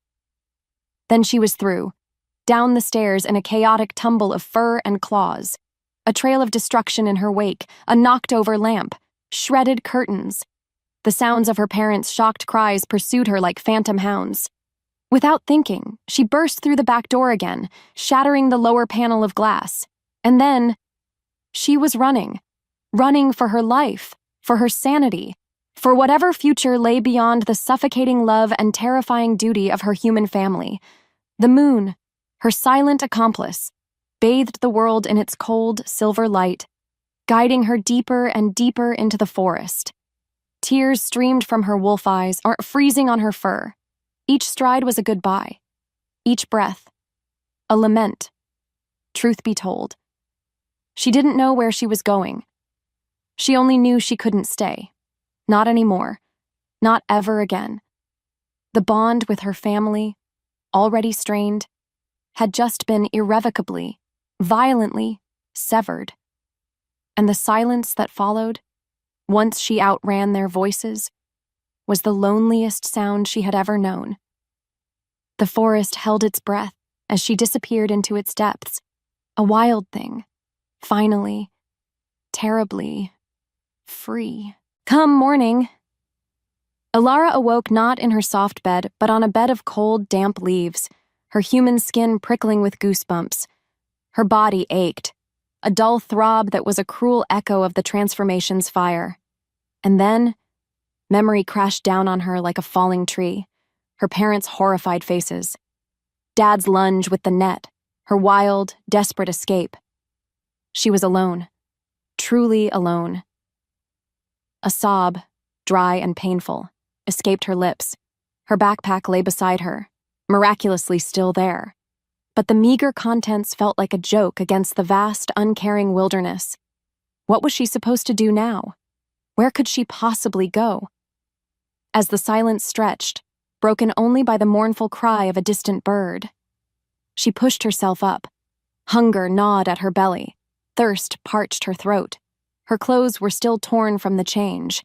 Then she was through, down the stairs in a chaotic tumble of fur and claws, a trail of destruction in her wake, a knocked-over lamp, shredded curtains. The sounds of her parents' shocked cries pursued her like phantom hounds. Without thinking, she burst through the back door again, shattering the lower panel of glass. And then, she was running for her life, for her sanity, for whatever future lay beyond the suffocating love and terrifying duty of her human family. The moon, her silent accomplice, bathed the world in its cold, silver light, guiding her deeper and deeper into the forest. Tears streamed from her wolf eyes, or freezing on her fur. Each stride was a goodbye. Each breath, a lament. Truth be told, she didn't know where she was going. She only knew she couldn't stay. Not anymore. Not ever again. The bond with her family, already strained, had just been irrevocably, violently severed. And the silence that followed, once she outran their voices, was the loneliest sound she had ever known. The forest held its breath as she disappeared into its depths, a wild thing, finally, terribly free. Come morning. Elara awoke not in her soft bed, but on a bed of cold, damp leaves, her human skin prickling with goosebumps. Her body ached, a dull throb that was a cruel echo of the transformation's fire. And then, memory crashed down on her like a falling tree, her parents' horrified faces. Dad's lunge with the net, her wild, desperate escape. She was alone, truly alone. A sob, dry and painful, escaped her lips. Her backpack lay beside her, miraculously still there. But the meager contents felt like a joke against the vast, uncaring wilderness. What was she supposed to do now? Where could she possibly go? As the silence stretched, broken only by the mournful cry of a distant bird, she pushed herself up. Hunger gnawed at her belly. Thirst parched her throat. Her clothes were still torn from the change,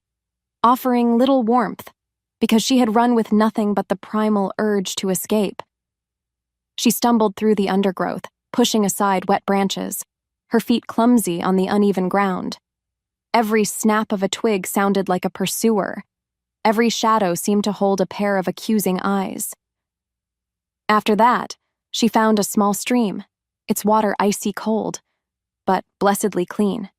offering little warmth, because she had run with nothing but the primal urge to escape. She stumbled through the undergrowth, pushing aside wet branches, her feet clumsy on the uneven ground. Every snap of a twig sounded like a pursuer. Every shadow seemed to hold a pair of accusing eyes. After that, she found a small stream, its water icy cold, but blessedly clean.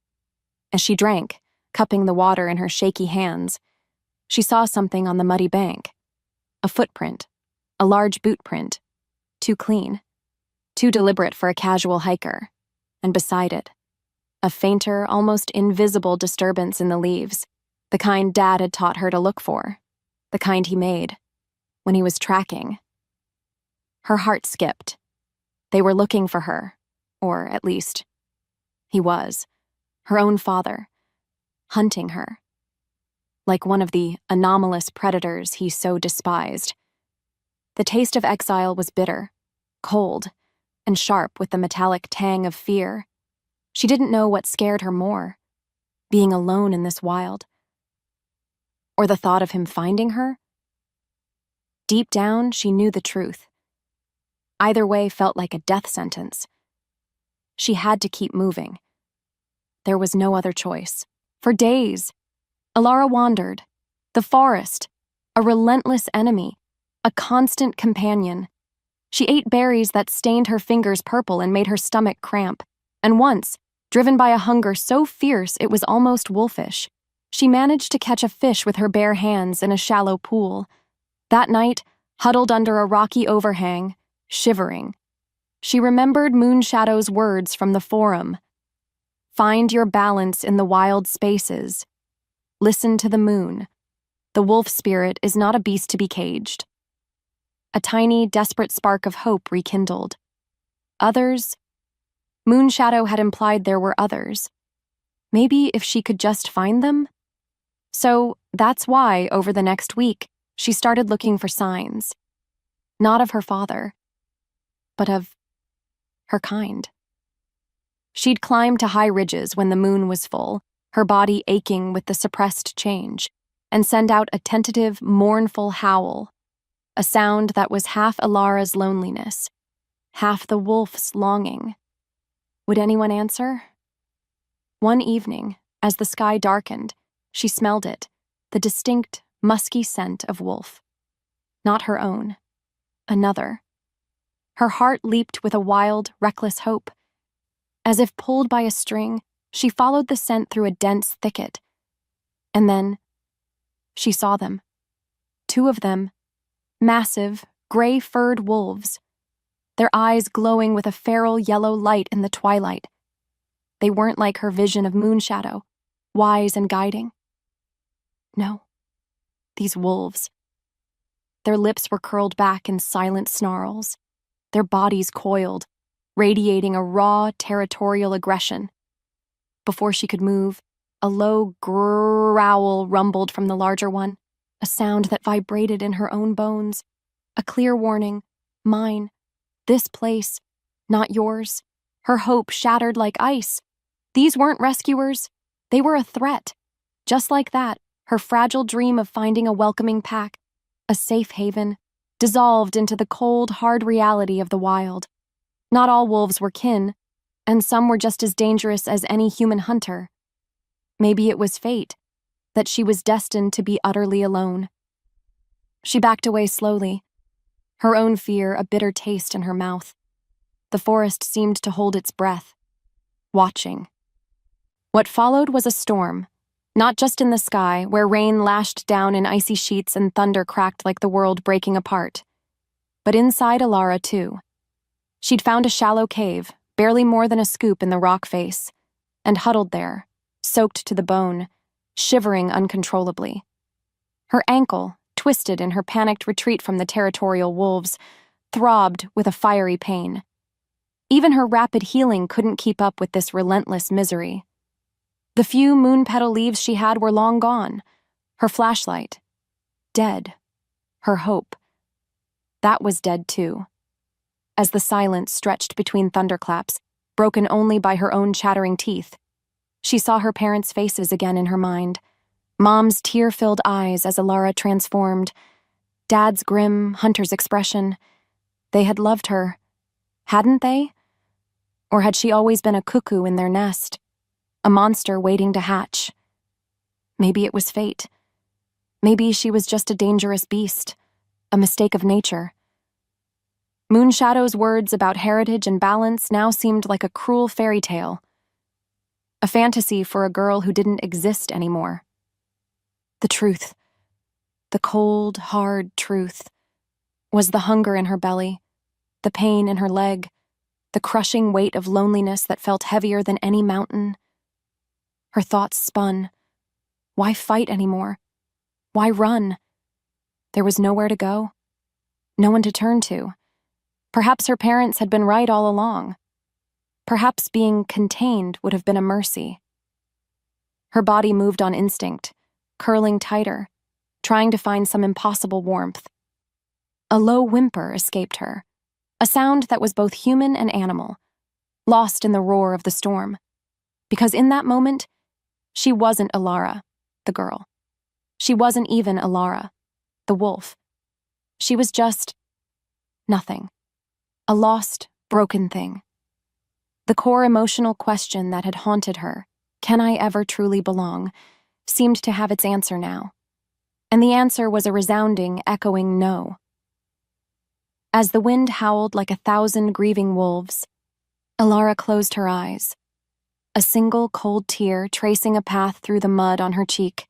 As she drank, cupping the water in her shaky hands, she saw something on the muddy bank. A footprint, a large boot print, too clean, too deliberate for a casual hiker, and beside it, a fainter, almost invisible disturbance in the leaves, the kind Dad had taught her to look for, the kind he made, when he was tracking. Her heart skipped. They were looking for her, or at least, he was, her own father, hunting her. Like one of the anomalous predators he so despised. The taste of exile was bitter, cold, and sharp with the metallic tang of fear. She didn't know what scared her more, being alone in this wild, or the thought of him finding her. Deep down, she knew the truth. Either way felt like a death sentence. She had to keep moving. There was no other choice. For days, Elara wandered. The forest, a relentless enemy, a constant companion. She ate berries that stained her fingers purple and made her stomach cramp. And once, driven by a hunger so fierce it was almost wolfish, she managed to catch a fish with her bare hands in a shallow pool. That night, huddled under a rocky overhang, shivering, she remembered Moonshadow's words from the forum. Find your balance in the wild spaces. Listen to the moon. The wolf spirit is not a beast to be caged. A tiny, desperate spark of hope rekindled. Others? Moonshadow had implied there were others. Maybe if she could just find them? So that's why, over the next week, she started looking for signs. Not of her father, but of her kind. She'd climb to high ridges when the moon was full, her body aching with the suppressed change, and send out a tentative, mournful howl, a sound that was half Elara's loneliness, half the wolf's longing. Would anyone answer? One evening, as the sky darkened, she smelled it, the distinct, musky scent of wolf. Not her own. Another. Her heart leaped with a wild, reckless hope. As if pulled by a string, she followed the scent through a dense thicket. And then, she saw them. Two of them, massive, gray-furred wolves, their eyes glowing with a feral yellow light in the twilight. They weren't like her vision of Moonshadow, wise and guiding. No, these wolves. Their lips were curled back in silent snarls, their bodies coiled, radiating a raw, territorial aggression. Before she could move, a low growl rumbled from the larger one, a sound that vibrated in her own bones, a clear warning, mine, this place, not yours. Her hope shattered like ice. These weren't rescuers, they were a threat. Just like that, her fragile dream of finding a welcoming pack, a safe haven, dissolved into the cold, hard reality of the wild. Not all wolves were kin, and some were just as dangerous as any human hunter. Maybe it was fate, that she was destined to be utterly alone. She backed away slowly, her own fear a bitter taste in her mouth. The forest seemed to hold its breath, watching. What followed was a storm, not just in the sky, where rain lashed down in icy sheets and thunder cracked like the world breaking apart, but inside Elara, too. She'd found a shallow cave, barely more than a scoop in the rock face, and huddled there, soaked to the bone, shivering uncontrollably. Her ankle, twisted in her panicked retreat from the territorial wolves, throbbed with a fiery pain. Even her rapid healing couldn't keep up with this relentless misery. The few moon petal leaves she had were long gone. Her flashlight. Dead. Her hope. That was dead too. As the silence stretched between thunderclaps, broken only by her own chattering teeth, she saw her parents' faces again in her mind. Mom's tear-filled eyes as Elara transformed. Dad's grim, hunter's expression. They had loved her. Hadn't they? Or had she always been a cuckoo in their nest? A monster waiting to hatch? Maybe it was fate. Maybe she was just a dangerous beast, a mistake of nature. Moonshadow's words about heritage and balance now seemed like a cruel fairy tale. A fantasy for a girl who didn't exist anymore. The truth, the cold, hard truth, was the hunger in her belly, the pain in her leg, the crushing weight of loneliness that felt heavier than any mountain. Her thoughts spun. Why fight anymore? Why run? There was nowhere to go. No one to turn to. Perhaps her parents had been right all along. Perhaps being contained would have been a mercy. Her body moved on instinct, curling tighter, trying to find some impossible warmth. A low whimper escaped her, a sound that was both human and animal, lost in the roar of the storm. Because in that moment, she wasn't Elara, the girl. She wasn't even Elara, the wolf. She was just nothing. A lost, broken thing. The core emotional question that had haunted her, can I ever truly belong, seemed to have its answer now. And the answer was a resounding, echoing no. As the wind howled like 1,000 grieving wolves, Elara closed her eyes, a single cold tear tracing a path through the mud on her cheek.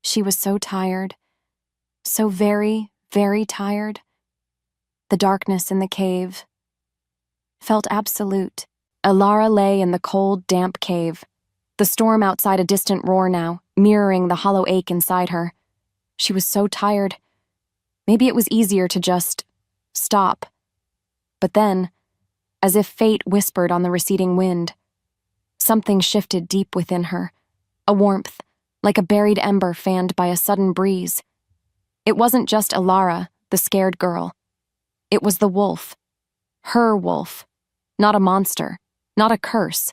She was so tired, so very, very tired. The darkness in the cave felt absolute. Elara lay in the cold, damp cave, the storm outside a distant roar now, mirroring the hollow ache inside her. She was so tired. Maybe it was easier to just stop. But then, as if fate whispered on the receding wind, something shifted deep within her, a warmth, like a buried ember fanned by a sudden breeze. It wasn't just Elara, the scared girl. It was the wolf. Her wolf. Not a monster, not a curse,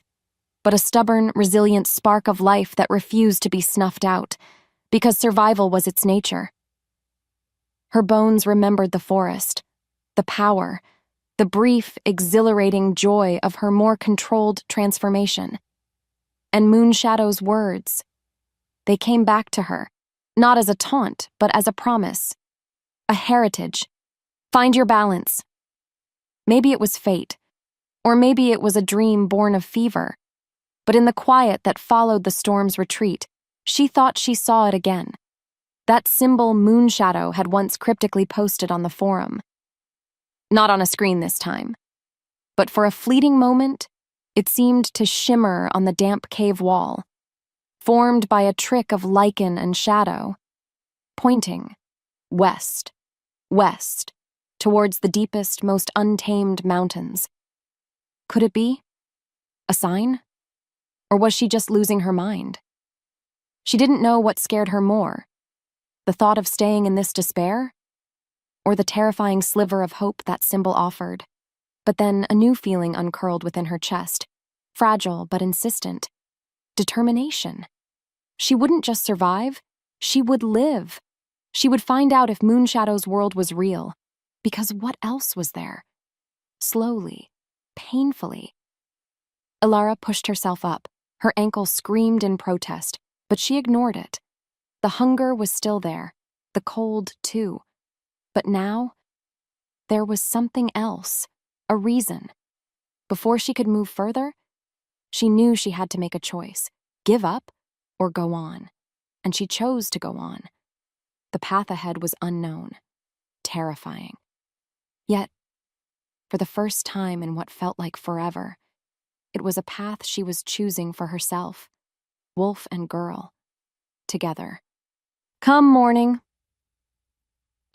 but a stubborn, resilient spark of life that refused to be snuffed out, because survival was its nature. Her bones remembered the forest, the power, the brief, exhilarating joy of her more controlled transformation. And Moonshadow's words. They came back to her, not as a taunt, but as a promise. A heritage. Find your balance. Maybe it was fate, or maybe it was a dream born of fever. But in the quiet that followed the storm's retreat, she thought she saw it again. That symbol Moonshadow had once cryptically posted on the forum. Not on a screen this time. But for a fleeting moment, it seemed to shimmer on the damp cave wall, formed by a trick of lichen and shadow, pointing west, west, towards the deepest, most untamed mountains. Could it be? A sign? Or was she just losing her mind? She didn't know what scared her more, the thought of staying in this despair, or the terrifying sliver of hope that symbol offered. But then a new feeling uncurled within her chest, fragile but insistent. Determination. She wouldn't just survive, she would live. She would find out if Moonshadow's world was real, because what else was there? Slowly, painfully. Elara pushed herself up. Her ankle screamed in protest, but she ignored it. The hunger was still there, the cold too. But now, there was something else, a reason. Before she could move further, she knew she had to make a choice, give up or go on. And she chose to go on. The path ahead was unknown, terrifying. Yet, for the first time in what felt like forever, it was a path she was choosing for herself, wolf and girl, together. Come morning.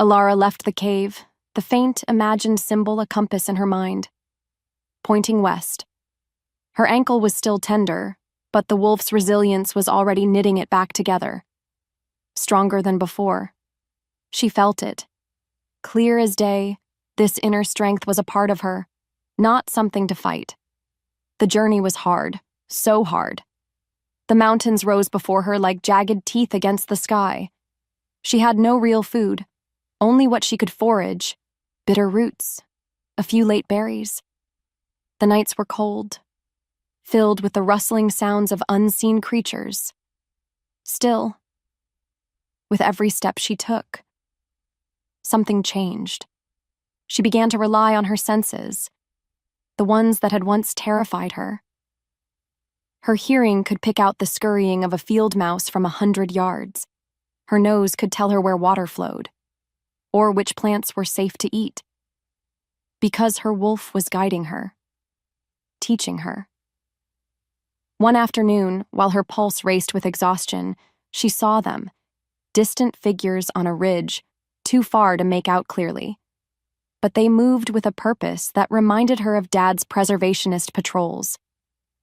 Elara left the cave, the faint, imagined symbol a compass in her mind, pointing west. Her ankle was still tender, but the wolf's resilience was already knitting it back together. Stronger than before. She felt it. Clear as day, this inner strength was a part of her, not something to fight. The journey was hard, so hard. The mountains rose before her like jagged teeth against the sky. She had no real food, only what she could forage, bitter roots, a few late berries. The nights were cold, filled with the rustling sounds of unseen creatures. Still, with every step she took, something changed. She began to rely on her senses, the ones that had once terrified her. Her hearing could pick out the scurrying of a field mouse from 100 yards. Her nose could tell her where water flowed, or which plants were safe to eat. Because her wolf was guiding her, teaching her. One afternoon, while her pulse raced with exhaustion, she saw them, distant figures on a ridge, too far to make out clearly. But they moved with a purpose that reminded her of Dad's preservationist patrols.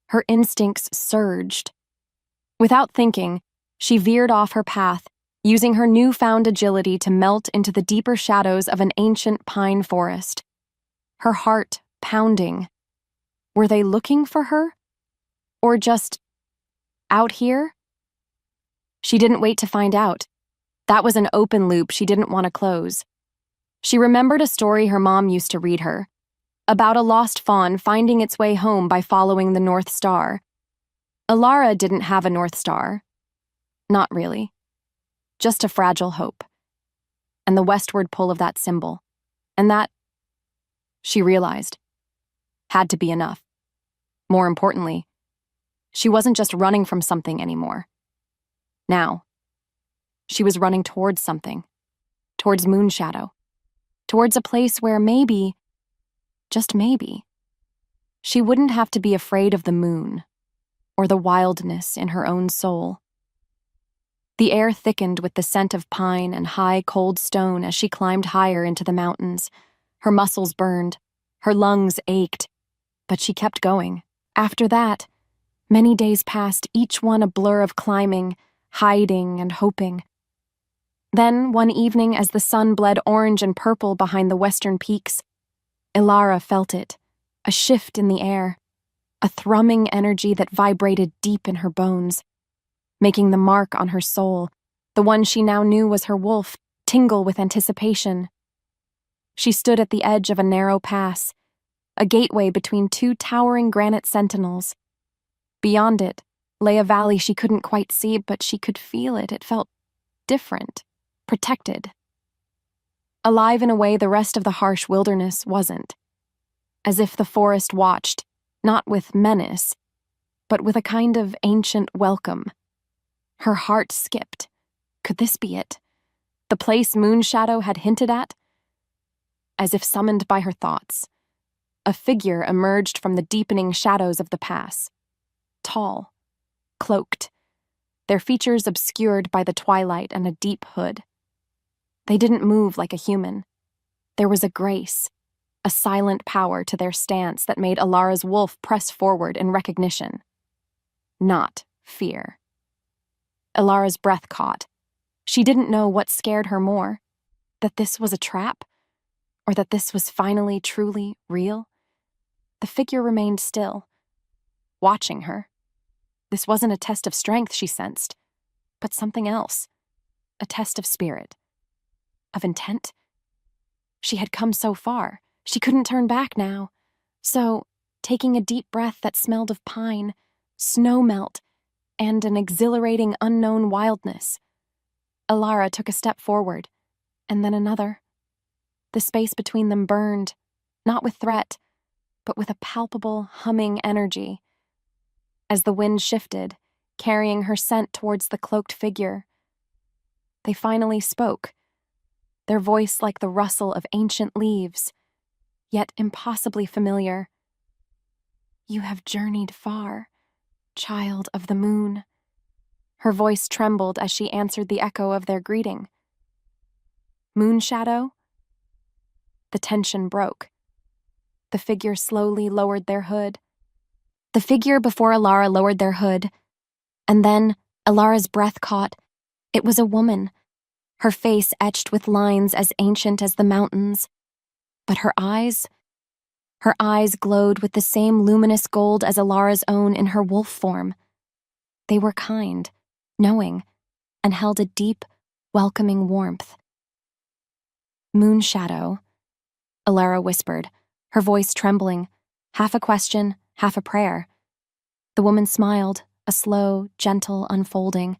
Her instincts surged. Without thinking, she veered off her path, using her newfound agility to melt into the deeper shadows of an ancient pine forest. Her heart pounding. Were they looking for her? Or just out here? She didn't wait to find out. That was an open loop she didn't want to close. She remembered a story her mom used to read her, about a lost fawn finding its way home by following the North Star. Elara didn't have a North Star. Not really. Just a fragile hope. And the westward pull of that symbol. And that, she realized, had to be enough. More importantly, she wasn't just running from something anymore. Now, she was running towards something. Towards Moonshadow. Towards a place where maybe, just maybe, she wouldn't have to be afraid of the moon or the wildness in her own soul. The air thickened with the scent of pine and high, cold stone as she climbed higher into the mountains. Her muscles burned, her lungs ached, but she kept going. After that, many days passed, each one a blur of climbing, hiding, and hoping. Then, one evening, as the sun bled orange and purple behind the western peaks, Elara felt it, a shift in the air, a thrumming energy that vibrated deep in her bones, making the mark on her soul, the one she now knew was her wolf, tingle with anticipation. She stood at the edge of a narrow pass, a gateway between two towering granite sentinels. Beyond it lay a valley she couldn't quite see, but she could feel it. It felt different, protected. Alive in a way the rest of the harsh wilderness wasn't. As if the forest watched, not with menace, but with a kind of ancient welcome. Her heart skipped. Could this be it? The place Moonshadow had hinted at? As if summoned by her thoughts, a figure emerged from the deepening shadows of the pass. Tall, cloaked, their features obscured by the twilight and a deep hood. They didn't move like a human. There was a grace, a silent power to their stance that made Elara's wolf press forward in recognition. Not fear. Elara's breath caught. She didn't know what scared her more, that this was a trap, or that this was finally truly real. The figure remained still, watching her. This wasn't a test of strength, she sensed, but something else, a test of spirit. Of intent? She had come so far. She couldn't turn back now. So, taking a deep breath that smelled of pine, snow melt, and an exhilarating unknown wildness, Elara took a step forward, and then another. The space between them burned, not with threat, but with a palpable, humming energy. As the wind shifted, carrying her scent towards the cloaked figure, they finally spoke, their voice like the rustle of ancient leaves, yet impossibly familiar. "You have journeyed far, child of the moon." Her voice trembled as she answered the echo of their greeting. Moon shadow? The tension broke. The figure slowly lowered their hood. The figure before Elara lowered their hood, and then Elara's breath caught. It was a woman, her face etched with lines as ancient as the mountains. But her eyes glowed with the same luminous gold as Elara's own in her wolf form. They were kind, knowing, and held a deep, welcoming warmth. Moon shadow, Elara whispered, her voice trembling, half a question, half a prayer. The woman smiled, a slow, gentle unfolding.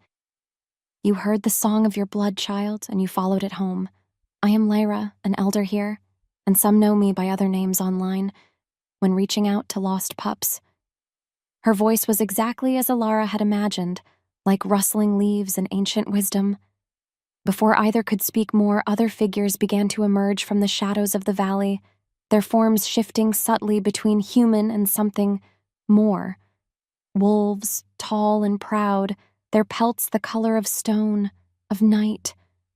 You heard the song of your blood, child, and you followed it home. I am Lyra, an elder here, and some know me by other names online, when reaching out to lost pups. Her voice was exactly as Elara had imagined, like rustling leaves and ancient wisdom. Before either could speak more, other figures began to emerge from the shadows of the valley, their forms shifting subtly between human and something more. Wolves, tall and proud, their pelts the color of stone, of night,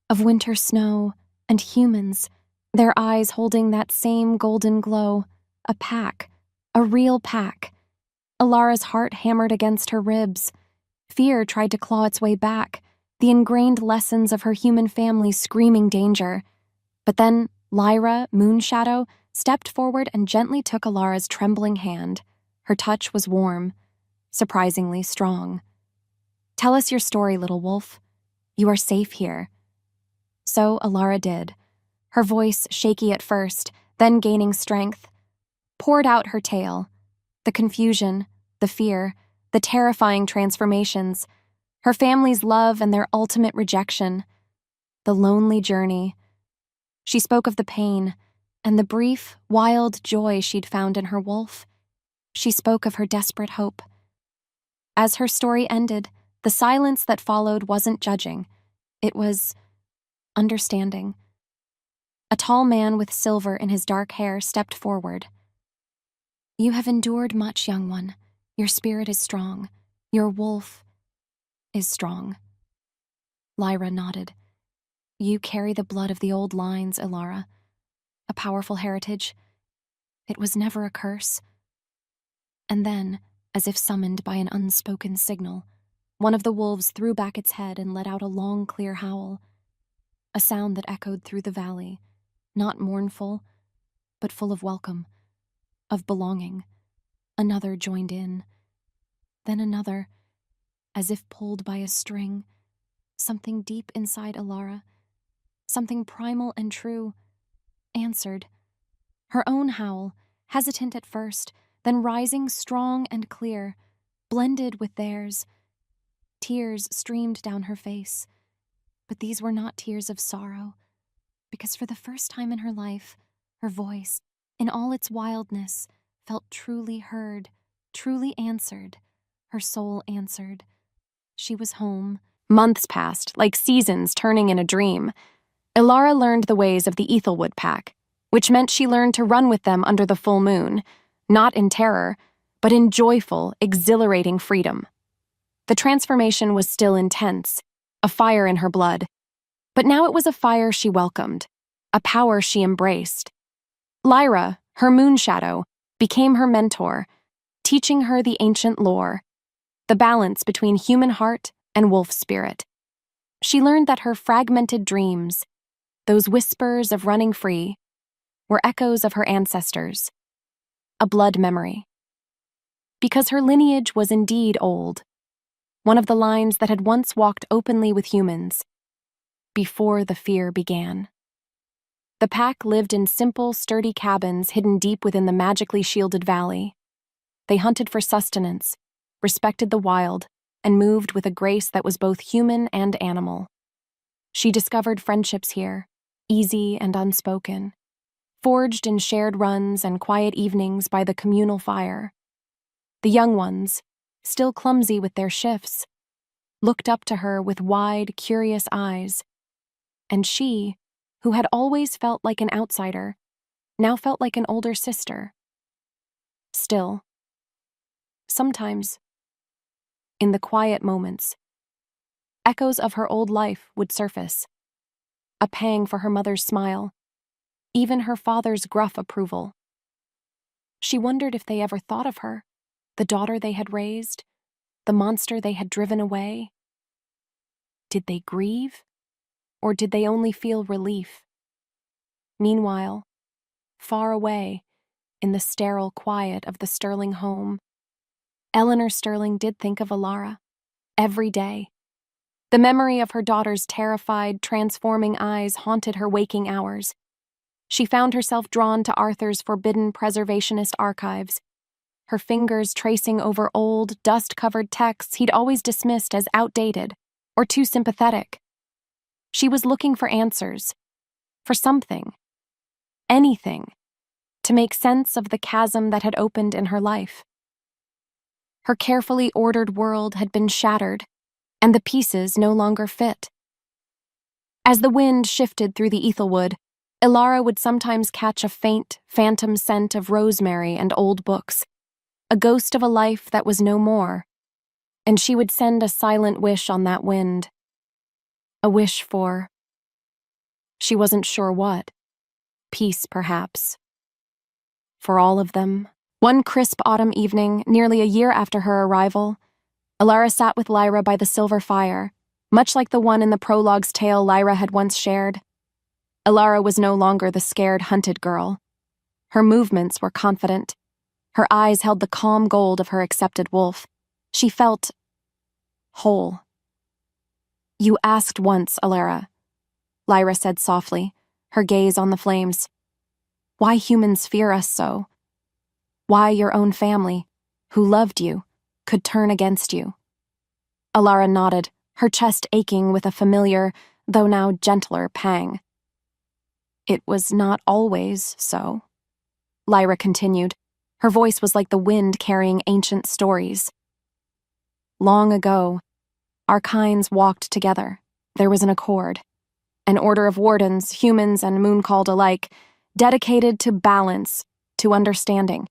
of winter snow, and humans, their eyes holding that same golden glow, a pack, a real pack. Elara's heart hammered against her ribs. Fear tried to claw its way back, the ingrained lessons of her human family screaming danger. But then Lyra, Moonshadow, stepped forward and gently took Elara's trembling hand. Her touch was warm, surprisingly strong. Tell us your story, little wolf. You are safe here. So Elara did, her voice shaky at first, then gaining strength. Poured out her tale, the confusion, the fear, the terrifying transformations, her family's love and their ultimate rejection, the lonely journey. She spoke of the pain and the brief, wild joy she'd found in her wolf. She spoke of her desperate hope. As her story ended, the silence that followed wasn't judging. It was understanding. A tall man with silver in his dark hair stepped forward. You have endured much, young one. Your spirit is strong. Your wolf is strong. Lyra nodded. You carry the blood of the old lines, Elara. A powerful heritage. It was never a curse. And then, as if summoned by an unspoken signal, one of the wolves threw back its head and let out a long, clear howl, a sound that echoed through the valley, not mournful, but full of welcome, of belonging. Another joined in, then another, as if pulled by a string, something deep inside Elara, something primal and true, answered. Her own howl, hesitant at first, then rising strong and clear, blended with theirs. Tears streamed down her face, but these were not tears of sorrow, because for the first time in her life, her voice, in all its wildness, felt truly heard, truly answered. Her soul answered. She was home. Months passed, like seasons turning in a dream. Elara learned the ways of the Ethelwood pack, which meant she learned to run with them under the full moon, not in terror, but in joyful, exhilarating freedom. The transformation was still intense, a fire in her blood, but now it was a fire she welcomed, a power she embraced. Lyra, her moon shadow, became her mentor, teaching her the ancient lore, the balance between human heart and wolf spirit. She learned that her fragmented dreams, those whispers of running free, were echoes of her ancestors, a blood memory. Because her lineage was indeed old, one of the lines that had once walked openly with humans, before the fear began. The pack lived in simple, sturdy cabins hidden deep within the magically shielded valley. They hunted for sustenance, respected the wild, and moved with a grace that was both human and animal. She discovered friendships here, easy and unspoken, forged in shared runs and quiet evenings by the communal fire. The young ones, still clumsy with their shifts, looked up to her with wide, curious eyes, and she, who had always felt like an outsider, now felt like an older sister. Still, sometimes, in the quiet moments, echoes of her old life would surface. a pang for her mother's smile, even her father's gruff approval. She wondered if they ever thought of her, the daughter they had raised, the monster they had driven away. Did they grieve, or did they only feel relief? Meanwhile, far away, in the sterile quiet of the Sterling home, Elara Sterling did think of Elara, every day. The memory of her daughter's terrified, transforming eyes haunted her waking hours. She found herself drawn to Arthur's forbidden preservationist archives, her fingers tracing over old, dust-covered texts he'd always dismissed as outdated or too sympathetic. She was looking for answers, for something, anything, to make sense of the chasm that had opened in her life. Her carefully ordered world had been shattered, and the pieces no longer fit. As the wind shifted through the Ethelwood, Elara would sometimes catch a faint, phantom scent of rosemary and old books, a ghost of a life that was no more, and she would send a silent wish on that wind. A wish for... she wasn't sure what. Peace, perhaps. For all of them. One crisp autumn evening, nearly a year after her arrival, Elara sat with Lyra by the silver fire, much like the one in the prologue's tale Lyra had once shared. Elara was no longer the scared, hunted girl. Her movements were confident. Her eyes held the calm gold of her accepted wolf. She felt whole. "You asked once, Elara," Lyra said softly, her gaze on the flames. "Why humans fear us so? Why your own family, who loved you, could turn against you?" Elara nodded, her chest aching with a familiar, though now gentler, pang. "It was not always so," Lyra continued. Her voice was like the wind carrying ancient stories. "Long ago, our kinds walked together. There was an accord. An order of wardens, humans and moon-called alike, dedicated to balance, to understanding.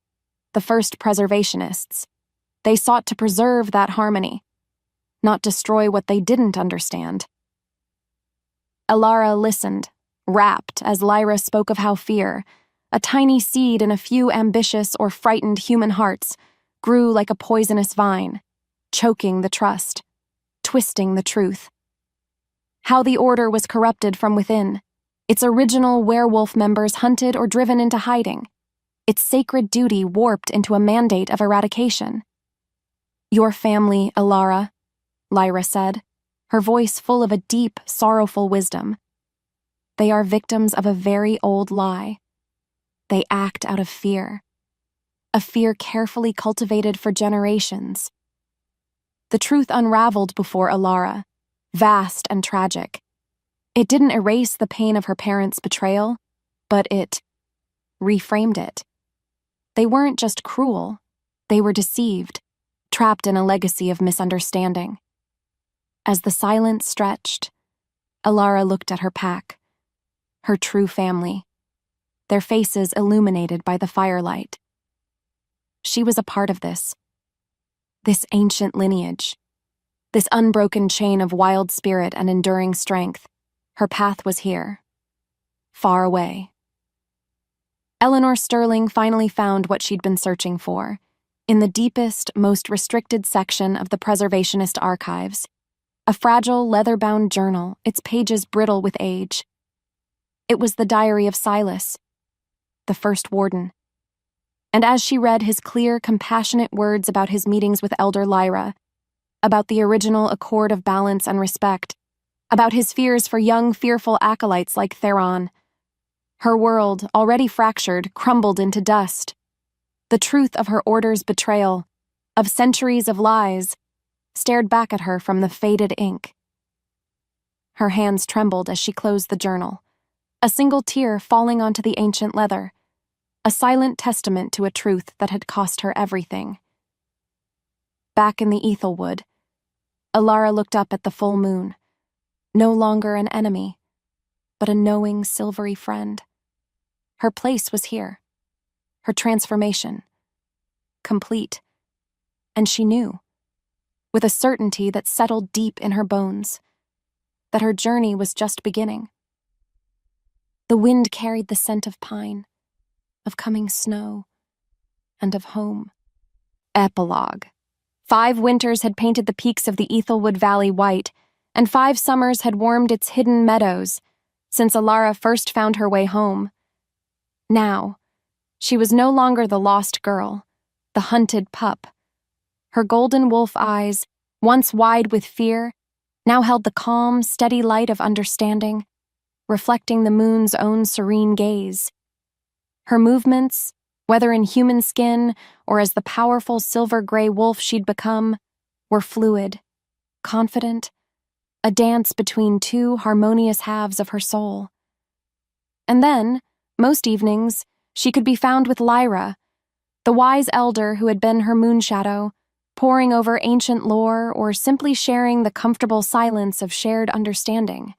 The first preservationists. They sought to preserve that harmony, not destroy what they didn't understand." Elara listened, rapt as Lyra spoke of how fear, a tiny seed in a few ambitious or frightened human hearts, grew like a poisonous vine, choking the trust, twisting the truth. How the order was corrupted from within, its original werewolf members hunted or driven into hiding, its sacred duty warped into a mandate of eradication. "Your family, Elara," Lyra said, her voice full of a deep, sorrowful wisdom. "They are victims of a very old lie. They act out of fear, a fear carefully cultivated for generations." The truth unraveled before Elara, vast and tragic. It didn't erase the pain of her parents' betrayal, but it reframed it. They weren't just cruel, they were deceived, trapped in a legacy of misunderstanding. As the silence stretched, Elara looked at her pack, her true family, their faces illuminated by the firelight. She was a part of this ancient lineage, this unbroken chain of wild spirit and enduring strength. Her path was here, far away. Elara Sterling finally found what she'd been searching for, in the deepest, most restricted section of the preservationist archives, a fragile, leather-bound journal, its pages brittle with age. It was the diary of Silas, the first warden. And as she read his clear, compassionate words about his meetings with Elder Lyra, about the original accord of balance and respect, about his fears for young, fearful acolytes like Theron, her world, already fractured, crumbled into dust. The truth of her order's betrayal, of centuries of lies, stared back at her from the faded ink. Her hands trembled as she closed the journal, a single tear falling onto the ancient leather, a silent testament to a truth that had cost her everything. Back in the Ethelwood, Elara looked up at the full moon, no longer an enemy, but a knowing, silvery friend. Her place was here, her transformation, complete, and she knew, with a certainty that settled deep in her bones, that her journey was just beginning. The wind carried the scent of pine, of coming snow, and of home. Epilogue. 5 winters had painted the peaks of the Ethelwood Valley white, and 5 summers had warmed its hidden meadows, since Elara first found her way home. Now, she was no longer the lost girl, the hunted pup. Her golden wolf eyes, once wide with fear, now held the calm, steady light of understanding, reflecting the moon's own serene gaze. Her movements, whether in human skin or as the powerful silver-gray wolf she'd become, were fluid, confident, a dance between 2 harmonious halves of her soul. And then, most evenings, she could be found with Lyra, the wise elder who had been her moonshadow, poring over ancient lore or simply sharing the comfortable silence of shared understanding.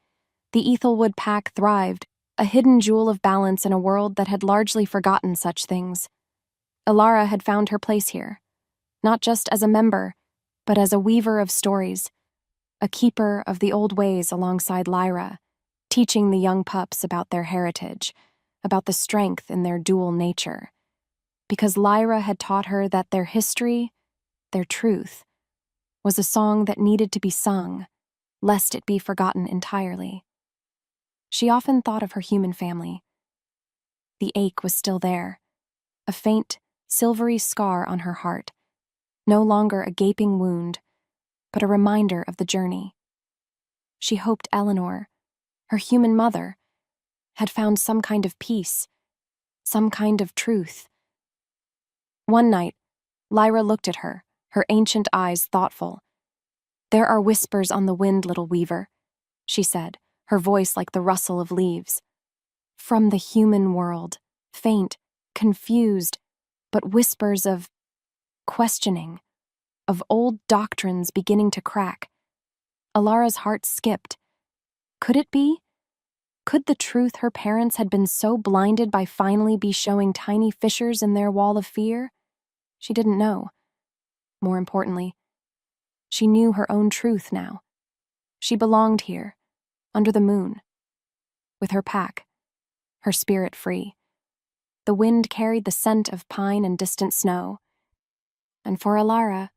The Ethelwood pack thrived, a hidden jewel of balance in a world that had largely forgotten such things. Elara had found her place here, not just as a member, but as a weaver of stories, a keeper of the old ways alongside Lyra, teaching the young pups about their heritage, about the strength in their dual nature. Because Lyra had taught her that their history, their truth, was a song that needed to be sung, lest it be forgotten entirely. She often thought of her human family. The ache was still there, a faint, silvery scar on her heart, no longer a gaping wound, but a reminder of the journey. She hoped Eleanor, her human mother, had found some kind of peace, some kind of truth. One night, Lyra looked at her, her ancient eyes thoughtful. "There are whispers on the wind, little weaver," she said, her voice like the rustle of leaves. "From the human world, faint, confused, but whispers of questioning, of old doctrines beginning to crack." Alara's heart skipped. Could it be? Could the truth her parents had been so blinded by finally be showing tiny fissures in their wall of fear? She didn't know. More importantly, she knew her own truth now. She belonged here, under the moon, with her pack, her spirit free. The wind carried the scent of pine and distant snow. And for Elara,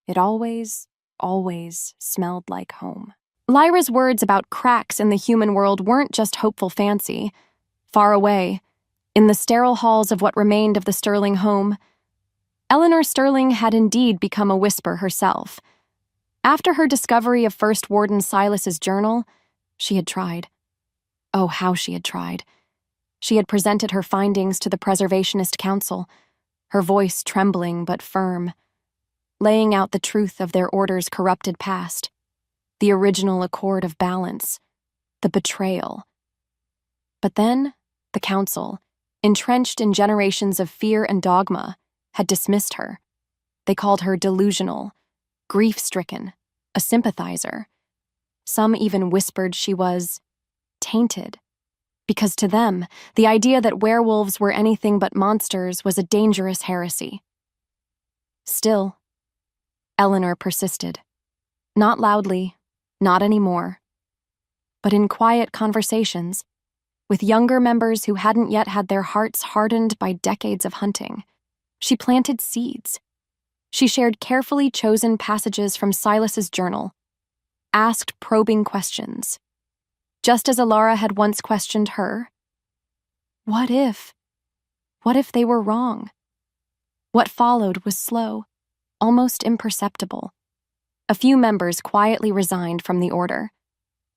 it always, always smelled like home. Lyra's words about cracks in the human world weren't just hopeful fancy. Far away, in the sterile halls of what remained of the Sterling home, Elara Sterling had indeed become a whisper herself. After her discovery of First Warden Silas's journal, she had tried. Oh, how she had tried. She had presented her findings to the Preservationist Council, her voice trembling but firm, laying out the truth of their order's corrupted past, the original accord of balance, the betrayal. But then, the council, entrenched in generations of fear and dogma, had dismissed her. They called her delusional, grief-stricken, a sympathizer. Some even whispered she was tainted, because to them, the idea that werewolves were anything but monsters was a dangerous heresy. Still, Eleanor persisted. Not loudly, not anymore, but in quiet conversations, with younger members who hadn't yet had their hearts hardened by decades of hunting. She planted seeds. She shared carefully chosen passages from Silas's journal, asked probing questions. Just as Elara had once questioned her. What if? What if they were wrong? What followed was slow, almost imperceptible. A few members quietly resigned from the order.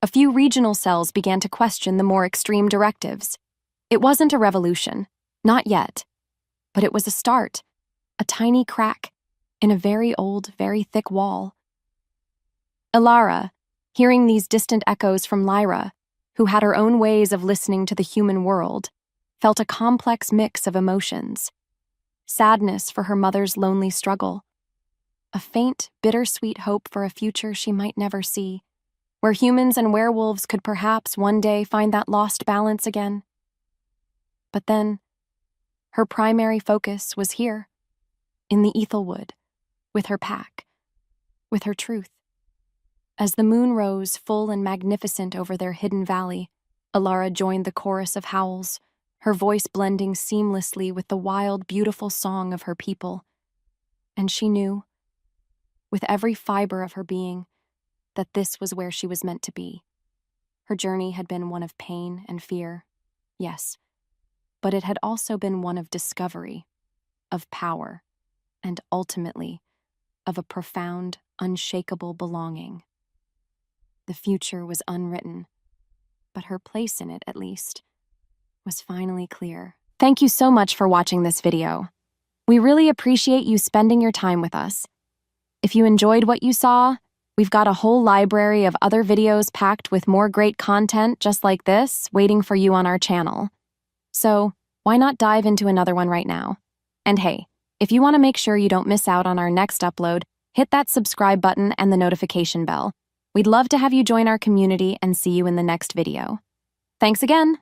A few regional cells began to question the more extreme directives. It wasn't a revolution, not yet, but it was a start, a tiny crack in a very old, very thick wall. Elara, hearing these distant echoes from Lyra, who had her own ways of listening to the human world, felt a complex mix of emotions. Sadness for her mother's lonely struggle. A faint, bittersweet hope for a future she might never see, where humans and werewolves could perhaps one day find that lost balance again. But then, her primary focus was here, in the Ethelwood, with her pack, with her truth. As the moon rose full and magnificent over their hidden valley, Elara joined the chorus of howls, her voice blending seamlessly with the wild, beautiful song of her people. And she knew, with every fiber of her being, that this was where she was meant to be. Her journey had been one of pain and fear, yes, but it had also been one of discovery, of power, and ultimately, of a profound, unshakable belonging. The future was unwritten, but her place in it, at least, was finally clear. Thank you so much for watching this video. We really appreciate you spending your time with us. If you enjoyed what you saw, we've got a whole library of other videos packed with more great content just like this waiting for you on our channel. So, why not dive into another one right now? And hey, if you want to make sure you don't miss out on our next upload, hit that subscribe button and the notification bell. We'd love to have you join our community and see you in the next video. Thanks again!